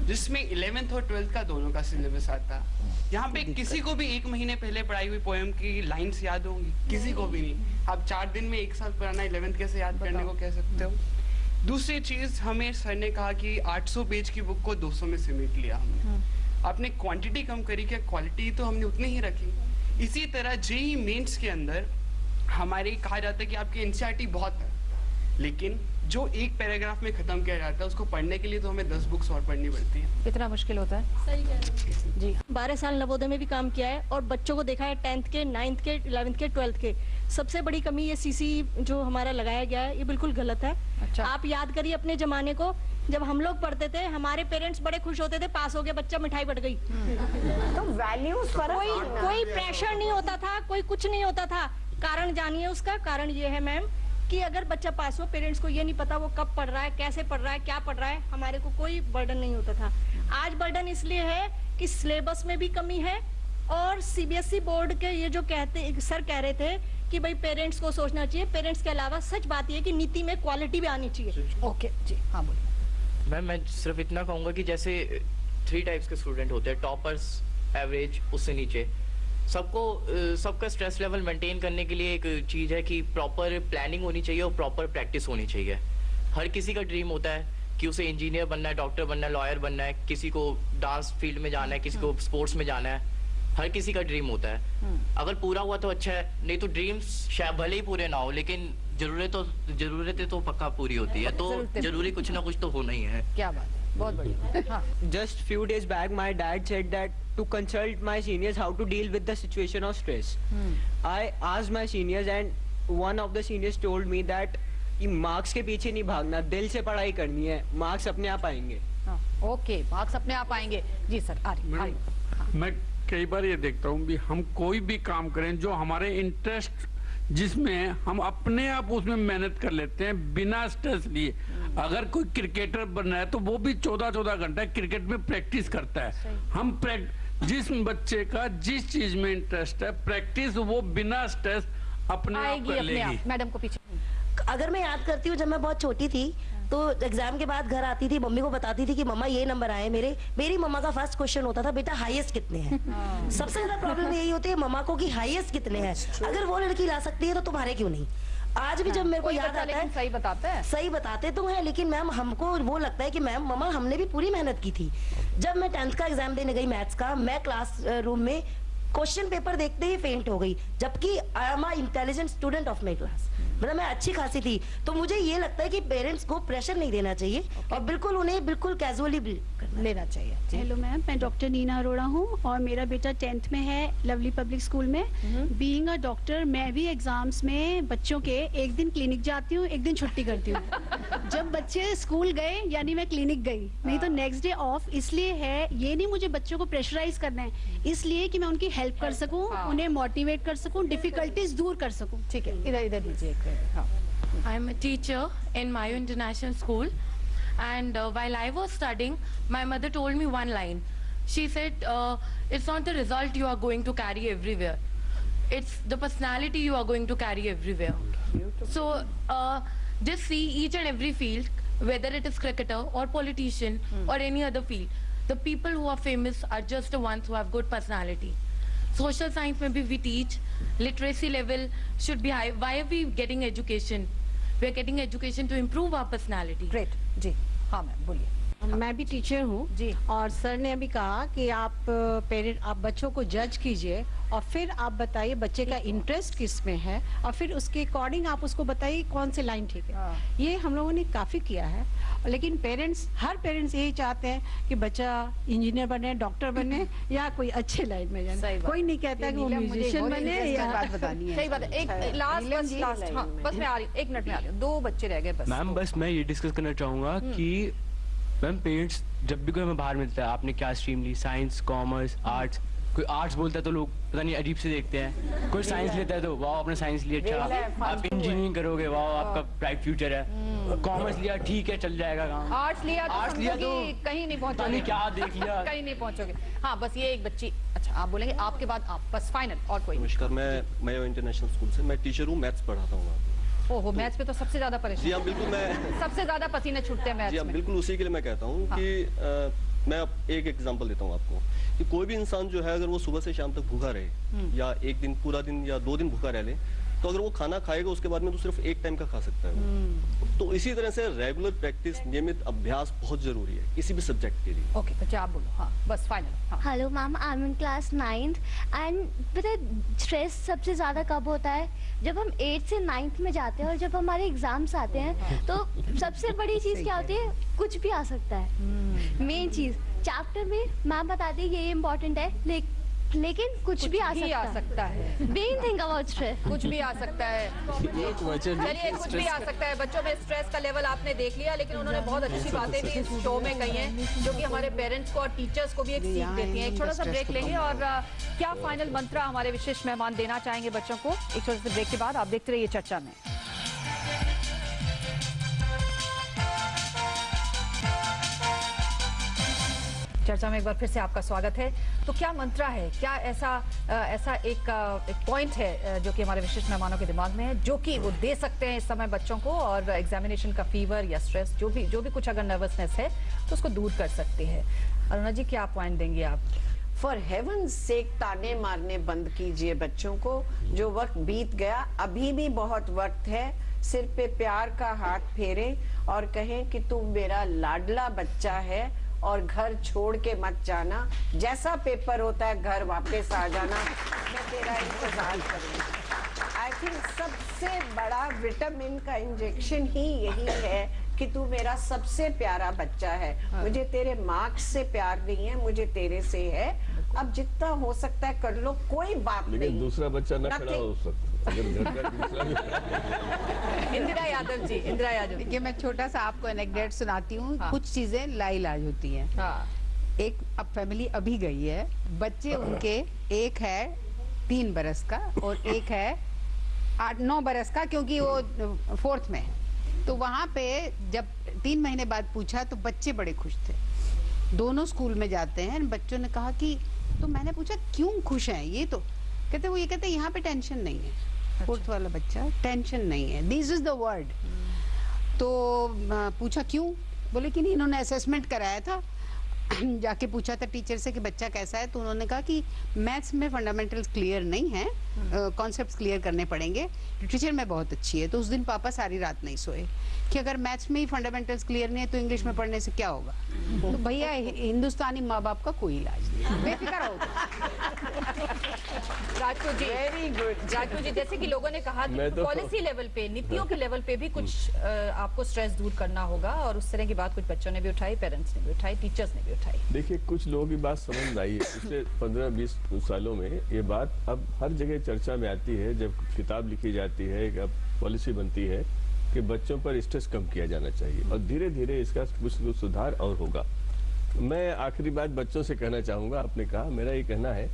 Speaker 9: जिसमें 11th और 12th का दोनों का सिलेबस आता है। यहाँ पे किसी को भी 1 महीने पहले पढ़ाई हुई पोएम की लाइंस याद होंगी? किसी को भी नहीं। आप 4 दिन में 1 साल पुराना 11th कैसे याद करने को कह सकते हो? दूसरी चीज, हमें सर ने कहा कि 800 पेज की बुक को 200 में सिमट लिया हमने। आपने क्वांटिटी कम करी, क्या क्वालिटी तो हमने उतनी ही रखी। इसी तरह जेईई मेंस के अंदर हमारे कहा जाता है कि आपकी एनसीईआरटी बहुत है, लेकिन जो एक पैराग्राफ में खत्म किया जाता है उसको पढ़ने के लिए तो हमें 10 बुक्स और पढ़नी पड़ती है।
Speaker 1: कितना मुश्किल होता है।
Speaker 11: सही कह रहे हैं जी। 12 साल नवोदय में भी काम किया है और बच्चों को देखा है 10th के, 9th के, 11th के, 12th के। सबसे बड़ी कमी ये सीसी जो हमारा लगाया गया है, ये बिल्कुल गलत है। अच्छा। आप याद करिए अपने जमाने को, जब हम लोग पढ़ते थे हमारे पेरेंट्स बड़े खुश होते थे, पास हो गया बच्चा, मिठाई बढ़ गई।
Speaker 8: तो वैल्यूज
Speaker 11: कोई प्रेशर नहीं होता था, कोई कुछ नहीं होता था। कारण जानिए उसका कारण ये है मैम कि अगर बच्चा पास हो, पेरेंट्स को ये नहीं पता वो कब पढ़ रहा है, कैसे पढ़ रहा है, क्या पढ़ रहा है, हमारे को कोई बर्डन नहीं होता था। आज बर्डन इसलिए है कि सिलेबस में भी कमी है और सीबीएसई बोर्ड के ये जो सर कह रहे थे कि भाई पेरेंट्स को सोचना चाहिए, पेरेंट्स के अलावा सच बात ये कि नीति में क्वालिटी भी आनी चाहिए।
Speaker 1: ओके जी, हाँ बोलिए।
Speaker 24: मैम मैं सिर्फ इतना कहूँगा कि जैसे 3 टाइप्स के स्टूडेंट होते हैं, टॉपर्स, एवरेज, उससे नीचे। सबका स्ट्रेस लेवल मेंटेन करने के लिए एक चीज़ है कि प्रॉपर प्लानिंग होनी चाहिए और प्रॉपर प्रैक्टिस होनी चाहिए। हर किसी का ड्रीम होता है कि उसे इंजीनियर बनना है, डॉक्टर बनना है, लॉयर बनना है, किसी को डांस फील्ड में जाना है, किसी को स्पोर्ट्स में जाना है। हर किसी का ड्रीम होता है। अगर पूरा हुआ तो अच्छा है, नहीं तो ड्रीम्स शायद भले ही पूरे ना हो, लेकिन जरूरतें तो पक्का पूरी होती है, तो जरूरी कुछ ना कुछ तो होना ही है।
Speaker 1: क्या बात है, बहुत बढ़िया।
Speaker 25: Just few days back, my dad said that to consult my seniors how to deal with the situation of stress. I asked my seniors and one of the seniors told me that कि marks के पीछे नहीं भागना, दिल से पढ़ाई करनी है, मार्क्स अपने आप आएंगे।
Speaker 1: ओके, मार्क्स अपने आप आएंगे। जी सर,
Speaker 26: मैं कई बार ये देखता हूँ भी हम कोई भी काम करें जो हमारे इंटरेस्ट जिसमें हम अपने आप उसमें मेहनत कर लेते हैं बिना स्ट्रेस लिए। अगर कोई क्रिकेटर बनना है तो वो भी 14-14 घंटा क्रिकेट में प्रैक्टिस करता है। हम जिस बच्चे का जिस चीज में इंटरेस्ट है, प्रैक्टिस वो बिना स्ट्रेस अपने आप कर लेगी।
Speaker 1: मैडम को पीछे।
Speaker 27: अगर मैं याद करती हूँ जब मैं बहुत छोटी थी तो एग्जाम के बाद घर आती थी, मम्मी को बताती थी कि मम्मा ये नंबर आए मेरे। मेरी मम्मा का फर्स्ट क्वेश्चन होता था, बेटा हाईएस्ट कितने हैं। सबसे ज्यादा प्रॉब्लम यही होती है मम्मा को कि हाईएस्ट कितने हैं। अगर वो लड़की ला सकती है तो तुम्हारे क्यों नहीं। आज भी जब मेरे को याद आता है, सही बताते तो हैं, लेकिन मैम हमको वो लगता है कि मैम मम्मा हमने भी पूरी मेहनत की थी। जब मैं 10th का एग्जाम देने गई मैथ्स का, मैं क्लास रूम में क्वेश्चन पेपर देखते ही फेंट हो गई, जबकि I am a intelligent student of my class. मतलब मैं अच्छी खासी थी। तो मुझे ये लगता है कि पेरेंट्स को प्रेशर नहीं देना चाहिए और बिल्कुल उन्हें बिल्कुल कैजुअली
Speaker 1: लेना चाहिए।
Speaker 28: हेलो मैम, मैं डॉक्टर नीना अरोड़ा हूँ और मेरा बेटा 10th में है लवली पब्लिक स्कूल में। बीइंग अ डॉक्टर मैं भी एग्जाम्स में बच्चों के एक दिन क्लिनिक जाती हूँ, एक दिन छुट्टी करती हूँ। जब बच्चे स्कूल गए यानी मैं क्लिनिक गई, नहीं तो नेक्स्ट डे ऑफ। इसलिए है, ये नहीं मुझे बच्चों को प्रेशराइज करना है, इसलिए कि मैं उनकी हेल्प कर सकूँ, उन्हें मोटिवेट कर सकूँ, डिफिकल्टीज दूर कर सकूँ।
Speaker 1: ठीक है, इधर दीजिए।
Speaker 29: I am a teacher in Mayo International School, and while I was studying, my mother told me one line. She said, "It's not the result you are going to carry everywhere; it's the personality you are going to carry everywhere." So, just see each and every field. whether it is cricketer or politician or any other field. The people who are famous are just the ones who have good personality. Social science maybe we teach, literacy level should be high. Why are we getting education? We are getting education to improve our personality.
Speaker 1: Great. जी हाँ ma'am बोलिए।
Speaker 3: मैं भी teacher हूँ जी, और sir ने अभी कहा कि आप आप बच्चों को जज कीजिए और फिर आप बताइए बच्चे का इंटरेस्ट किस में है और फिर उसके अकॉर्डिंग आप उसको बताइए कौन सी लाइन ठीक है। ये हम लोगों ने काफ़ी किया है, लेकिन हर पेरेंट्स यही चाहते हैं कि बच्चा इंजीनियर बने, डॉक्टर बने या कोई अच्छे लाइन में जाए। कोई नहीं कहता कि वो म्यूजिशियन बने या
Speaker 1: बात बतानी है। सही बात है। एक लास्ट हाँ, बस मैं आ रही हूँ, 1 मिनट में आ रही हूँ, 2 बच्चे रह गए बस।
Speaker 2: मैम बस मैं ये डिस्कस करना चाहूँगा कि मैम पेरेंट्स जब भी कोई हमें बाहर मिलता है, आपने क्या स्ट्रीम ली, साइंस, कॉमर्स, आर्ट्स, कोई आर्ट्स बोलता है तो लोग पता नहीं अजीब से देखते हैं, कोई साइंस लेता है तो वाह आपने साइंस लिया, अच्छा आप इंजीनियरिंग करोगे, वाह आपका ब्राइट फ्यूचर है, कॉमर्स लिया ठीक है चल जाएगा काम,
Speaker 1: आर्ट्स लिया तो कहीं नहीं पहुंचोगे,
Speaker 2: क्या देख लिया
Speaker 1: कहीं नहीं पहुंचोगे। हाँ बस ये एक बच्ची, अच्छा आप बोलेंगे, आपके बाद आप, बस फाइनल। और कोई?
Speaker 4: नमस्कार, मैं मयो इंटरनेशनल स्कूल से, मैं टीचर हूँ, मैथ्स पढ़ाता हूँ।
Speaker 1: ओहो, मैथ्स पे तो सबसे ज्यादा परेशान।
Speaker 4: जी हाँ बिल्कुल, मैं
Speaker 1: सबसे ज्यादा पसीने छूटते हैं मैथ्स में।
Speaker 4: जी हाँ बिल्कुल, उसी के लिए मैं कहता हूँ कि मैं अब एक एग्जांपल देता हूँ आपको कि कोई भी इंसान जो है अगर वो सुबह से शाम तक भूखा रहे या एक दिन पूरा दिन या 2 दिन भूखा रह ले, तो अगर वो खाना खाएगा उसके बाद में तो सिर्फ एक टाइम का खा सकता है। तो इसी तरह से रेगुलर प्रैक्टिस, नियमित अभ्यास बहुत जरूरी है किसी भी सब्जेक्ट के लिए।
Speaker 1: ओके बच्चा आप बोलो। हाँ बस final.
Speaker 19: Hello ma'am, I am in class 9th and पता है स्ट्रेस सबसे ज़्यादा कब होता है? जब हम 8th से 9th में जाते हैं और जब हमारे एग्जाम्स आते हैं तो सबसे बड़ी चीज़ क्या होती है? कुछ भी आ सकता है। मेन चीज़ चैप्टर में मैम बताती है ये इम्पोर्टेंट है, लेकिन कुछ भी आ सकता है। मेन थिंग अबाउट स्ट्रेस,
Speaker 1: कुछ भी आ सकता है। चलिए कुछ भी आ सकता है। बच्चों में स्ट्रेस का लेवल आपने देख लिया, लेकिन उन्होंने बहुत अच्छी बातें भी इस शो में कही हैं जो कि हमारे पेरेंट्स को और टीचर्स को भी एक सीख देती हैं। एक छोटा सा ब्रेक लेंगे और क्या फाइनल मंत्रा हमारे विशेष मेहमान देना चाहेंगे बच्चों को, एक छोटे से ब्रेक के बाद। आप देखते रहिए चर्चा में। चर्चा में एक बार फिर से आपका स्वागत है। तो क्या मंत्रा है, क्या ऐसा एक पॉइंट है जो कि हमारे विशिष्ट मेहमानों के दिमाग में है, जो कि वो दे सकते हैं इस समय बच्चों को, और एग्जामिनेशन का फीवर या स्ट्रेस जो भी कुछ अगर नर्वसनेस है तो उसको दूर कर सकते हैं। अरुणा जी क्या पॉइंट देंगे आप?
Speaker 8: फॉर हेवन्स सेक ताने मारने बंद कीजिए बच्चों को। जो वक्त बीत गया, अभी भी बहुत वक्त है। सिर पे प्यार का हाथ फेरे और कहें कि तू मेरा लाडला बच्चा है और घर छोड़ के मत जाना। जैसा पेपर होता है घर वापस आ जाना, मैं तेरा इंतजार करूंगी। आई थिंक सबसे बड़ा विटामिन का इंजेक्शन ही यही है कि तू मेरा सबसे प्यारा बच्चा है। मुझे तेरे मार्क्स से प्यार नहीं है, मुझे तेरे से है। अब जितना हो सकता है कर लो, कोई बात नहीं।
Speaker 6: लेकिन दूसरा बच्चा न खड़ा हो सकता अगर घर का दूसरा भी।
Speaker 1: इंदिरा यादव जी, इंदिरा यादव।
Speaker 5: देखिए मैं छोटा सा आपको एनेक्डोट सुनाती हूँ। कुछ चीजें लाइलाज होती हैं। एक अब फैमिली अभी गई है, बच्चे उनके एक है 3 बरस का और एक है 8-9 बरस का, क्योंकि वो 4th में। तो वहाँ पे जब 3 महीने बाद पूछा तो बच्चे बड़े खुश थे। दोनों स्कूल में जाते हैं। बच्चों ने कहा कि, तो मैंने पूछा क्यों खुश हैं ये? तो कहते यहाँ पे टेंशन नहीं है। 4th वाला बच्चा, टेंशन नहीं है, दिस इज द वर्ड। तो पूछा क्यों? बोले कि नहीं, इन्होंने असेसमेंट कराया था, जाके पूछा था टीचर से कि बच्चा कैसा है, तो उन्होंने कहा कि मैथ्स में फंडामेंटल्स क्लियर नहीं है, कॉन्सेप्ट्स क्लियर करने पड़ेंगे, लिटरेचर में बहुत अच्छी है। तो उस दिन पापा सारी रात नहीं सोए कि अगर मैथ्स में ही फंडामेंटल्स क्लियर नहीं है तो इंग्लिश में पढ़ने से क्या होगा। तो भैया हिंदुस्तानी माँ बाप का कोई इलाज नहीं, बेफिक्र हो।
Speaker 1: Rajput ji, very good. राजपूत जी, जैसे कि लोगों ने कहा पॉलिसी लेवल पे, नीतियों के लेवल पे भी कुछ आपको स्ट्रेस दूर करना होगा, और उस तरह की बात कुछ बच्चों ने भी उठाई, पेरेंट्स ने भी उठाई, टीचर्स ने भी उठाई।
Speaker 6: देखिए कुछ लोगों की बात समझ आई है। पिछले 15-20 सालों में ये बात अब हर जगह चर्चा में आती है, जब किताब लिखी जाती है, पॉलिसी बनती है कि बच्चों पर स्ट्रेस कम किया जाना चाहिए, और धीरे धीरे इसका कुछ सुधार और होगा। मैं आखिरी बात बच्चों से कहना चाहूँगा, आपने कहा, मेरा ये कहना है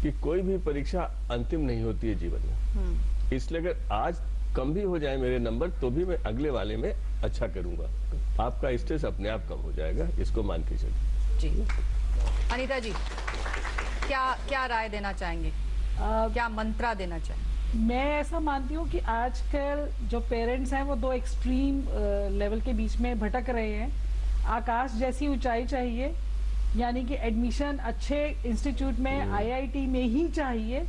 Speaker 6: कि कोई भी परीक्षा अंतिम नहीं होती है जीवन में। इसलिए अगर आज कम भी हो जाए मेरे नंबर तो भी मैं अगले वाले में अच्छा करूँगा। आपका स्ट्रेस अपने आप कम हो जाएगा, इसको मान के चलिए।
Speaker 1: जी अनीता जी, क्या राय देना चाहेंगे, क्या मंत्रा देना चाहेंगे?
Speaker 7: मैं ऐसा मानती हूँ कि आजकल जो पेरेंट्स हैं वो दो एक्सट्रीम लेवल के बीच में भटक रहे हैं। आकाश जैसी ऊंचाई चाहिए, यानी कि एडमिशन अच्छे इंस्टीट्यूट में आईआईटी में ही चाहिए,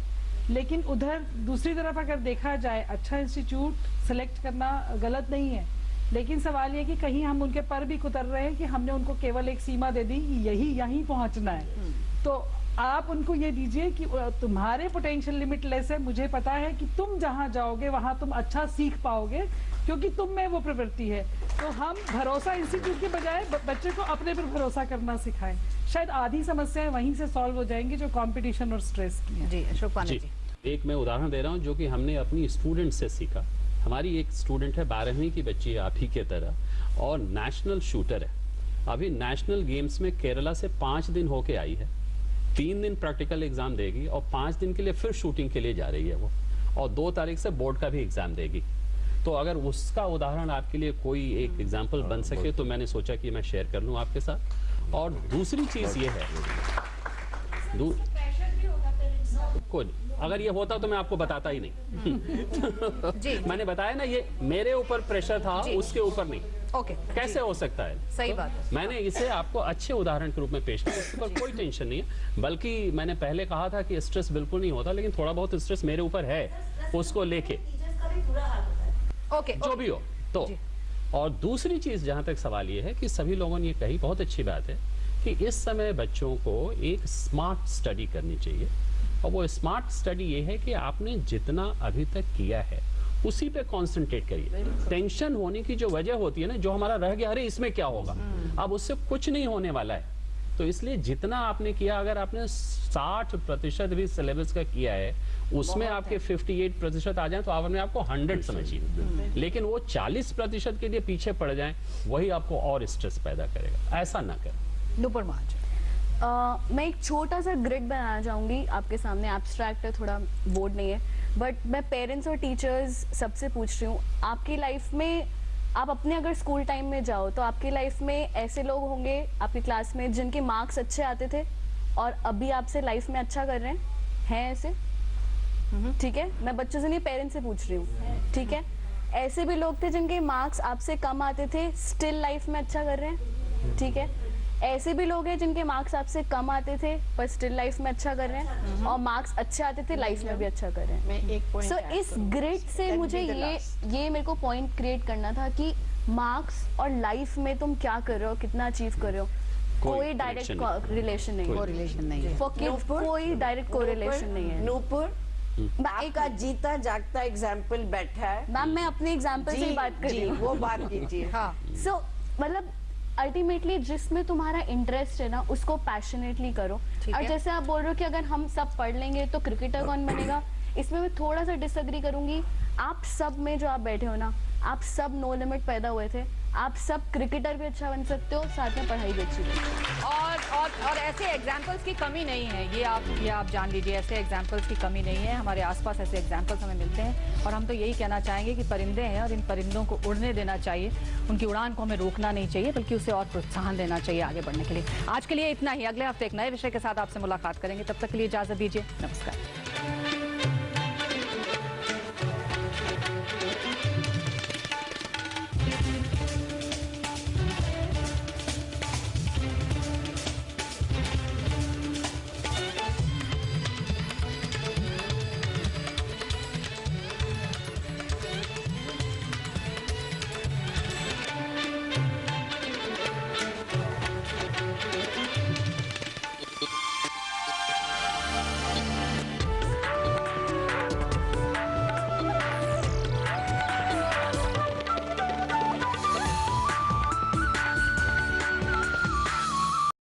Speaker 7: लेकिन उधर दूसरी तरफ अगर देखा जाए अच्छा इंस्टीट्यूट सेलेक्ट करना गलत नहीं है, लेकिन सवाल ये कि कहीं हम उनके पर भी कुतर रहे हैं कि हमने उनको केवल एक सीमा दे दी कि यहीं पहुंचना है। तो आप उनको ये दीजिए कि तुम्हारे पोटेंशियल लिमिटलेस है, मुझे पता है कि तुम जहां जाओगे वहां तुम अच्छा सीख पाओगे क्योंकि तुम में वो प्रवृत्ति है। तो हम भरोसा इंस्टीट्यूट के बजाय बच्चे को अपने पर भरोसा करना सिखाएं, शायद आधी समस्याएं वहीं से सॉल्व हो जाएंगी जो कंपटीशन और स्ट्रेस की है।
Speaker 1: जी अशोक पांडे जी,
Speaker 10: एक मैं उदाहरण दे रहा हूँ जो कि हमने अपनी स्टूडेंट से सीखा। हमारी एक स्टूडेंट है 12वीं की बच्ची है आप ही के तरह और नेशनल शूटर है। अभी नेशनल गेम्स में केरला से 5 दिन होके आई है, 3 दिन प्रैक्टिकल एग्जाम देगी और 5 दिन के लिए फिर शूटिंग के लिए जा रही है वो, और 2 तारीख से बोर्ड का भी एग्जाम देगी। तो अगर उसका उदाहरण आपके लिए कोई एक एग्जाम्पल बन सके तो मैंने सोचा कि मैं शेयर कर लूँ आपके साथ। और दूसरी चीज ये है, कोई अगर ये होता तो मैं आपको बताता ही नहीं। जी, मैंने बताया ना, ये मेरे ऊपर प्रेशर था, उसके ऊपर नहीं।
Speaker 1: ओके,
Speaker 10: कैसे हो सकता है?
Speaker 1: सही
Speaker 10: तो
Speaker 1: बात है।
Speaker 10: मैंने इसे आपको अच्छे उदाहरण के रूप में पेश किया, उसके ऊपर कोई टेंशन नहीं है। बल्कि मैंने पहले कहा था कि स्ट्रेस बिल्कुल नहीं होता, लेकिन थोड़ा बहुत स्ट्रेस मेरे ऊपर है उसको लेके,
Speaker 1: ओके
Speaker 10: जो भी हो। तो और दूसरी चीज जहां तक सवाल ये है कि सभी लोगों ने ये कही, बहुत अच्छी बात है कि इस समय बच्चों को एक स्मार्ट स्टडी करनी चाहिए। और वो स्मार्ट स्टडी ये है कि आपने जितना अभी तक किया है उसी पे कंसंट्रेट करिए। टेंशन होने की जो वजह होती है ना, जो हमारा रह गया, अरे इसमें क्या होगा, अब उससे कुछ नहीं होने वाला है। तो इसलिए जितना आपने किया, अगर आपने 60% भी सिलेबस का किया है, उसमें आपके 58% आ जाए तो आपने आपको 100 समझिए। लेकिन वो 40% के लिए पीछे पड़ जाए, वही आपको और स्ट्रेस पैदा करेगा। ऐसा ना करें।
Speaker 1: नुपुर महाजन,
Speaker 12: मैं एक छोटा सा ग्रिड बनाना चाहूँगी आपके सामने। एब्स्ट्रैक्ट है, थोड़ा बोर्ड नहीं है, बट मैं पेरेंट्स और टीचर्स सबसे पूछ रही हूँ, आपकी लाइफ में आप अपने अगर स्कूल टाइम में जाओ तो आपकी लाइफ में ऐसे लोग होंगे आपकी क्लास में जिनके मार्क्स अच्छे आते थे और अभी आपसे लाइफ में अच्छा कर रहे हैं ऐसे? ठीक है, मैं बच्चों से नहीं पेरेंट्स से पूछ रही हूँ। ठीक है, ऐसे भी लोग थे जिनके मार्क्स आपसे कम आते थे, स्टिल लाइफ में अच्छा कर रहे हैं। ठीक है, ऐसे भी लोग हैं जिनके मार्क्स आपसे कम आते थे पर स्टिल लाइफ में अच्छा कर रहे हैं, और मार्क्स अच्छे आते थे, लाइफ में भी अच्छा कर रहे हैं।
Speaker 8: मैं एक पॉइंट
Speaker 12: सो इस ग्रिड से मुझे ये मेरे को पॉइंट क्रिएट करना था कि मार्क्स और लाइफ में तुम क्या कर रहे हो, कितना अचीव कर रहे हो, कोई डायरेक्ट रिलेशन नहीं है।
Speaker 5: कोरिलेशन नहीं है।
Speaker 12: फॉर किड्स कोई डायरेक्ट कोरिलेशन नहीं है।
Speaker 8: नूपुर, आपका जीता जागता एग्जाम्पल बैठा है।
Speaker 12: मैम मैं अपने एग्जाम्पल से ही बात कर रही हूँ।
Speaker 8: वो बात कीजिए।
Speaker 12: हाँ, सो मतलब अल्टीमेटली जिसमें तुम्हारा इंटरेस्ट है ना, उसको पैशनेटली करो। और जैसे आप बोल रहे हो कि अगर हम सब पढ़ लेंगे तो क्रिकेटर कौन बनेगा, इसमें मैं थोड़ा सा डिसएग्री करूंगी। आप सब में जो आप बैठे हो ना, आप सब नो लिमिट पैदा हुए थे, आप सब क्रिकेटर भी अच्छा बन सकते हो, साथ में पढ़ाई भी अच्छी बन।
Speaker 1: और ऐसे एग्जाम्पल्स की कमी नहीं है, ये आप जान लीजिए, ऐसे एग्जाम्पल्स की कमी नहीं है। हमारे आसपास ऐसे एग्जाम्पल्स हमें मिलते हैं और हम तो यही कहना चाहेंगे कि परिंदे हैं और इन परिंदों को उड़ने देना चाहिए, उनकी उड़ान को हमें रोकना नहीं चाहिए, बल्कि उसे और प्रोत्साहन देना चाहिए आगे बढ़ने के लिए। आज के लिए इतना ही, अगले हफ्ते एक नए विषय के साथ आपसे मुलाकात करेंगे, तब तक के लिए इजाजत दीजिए, नमस्कार।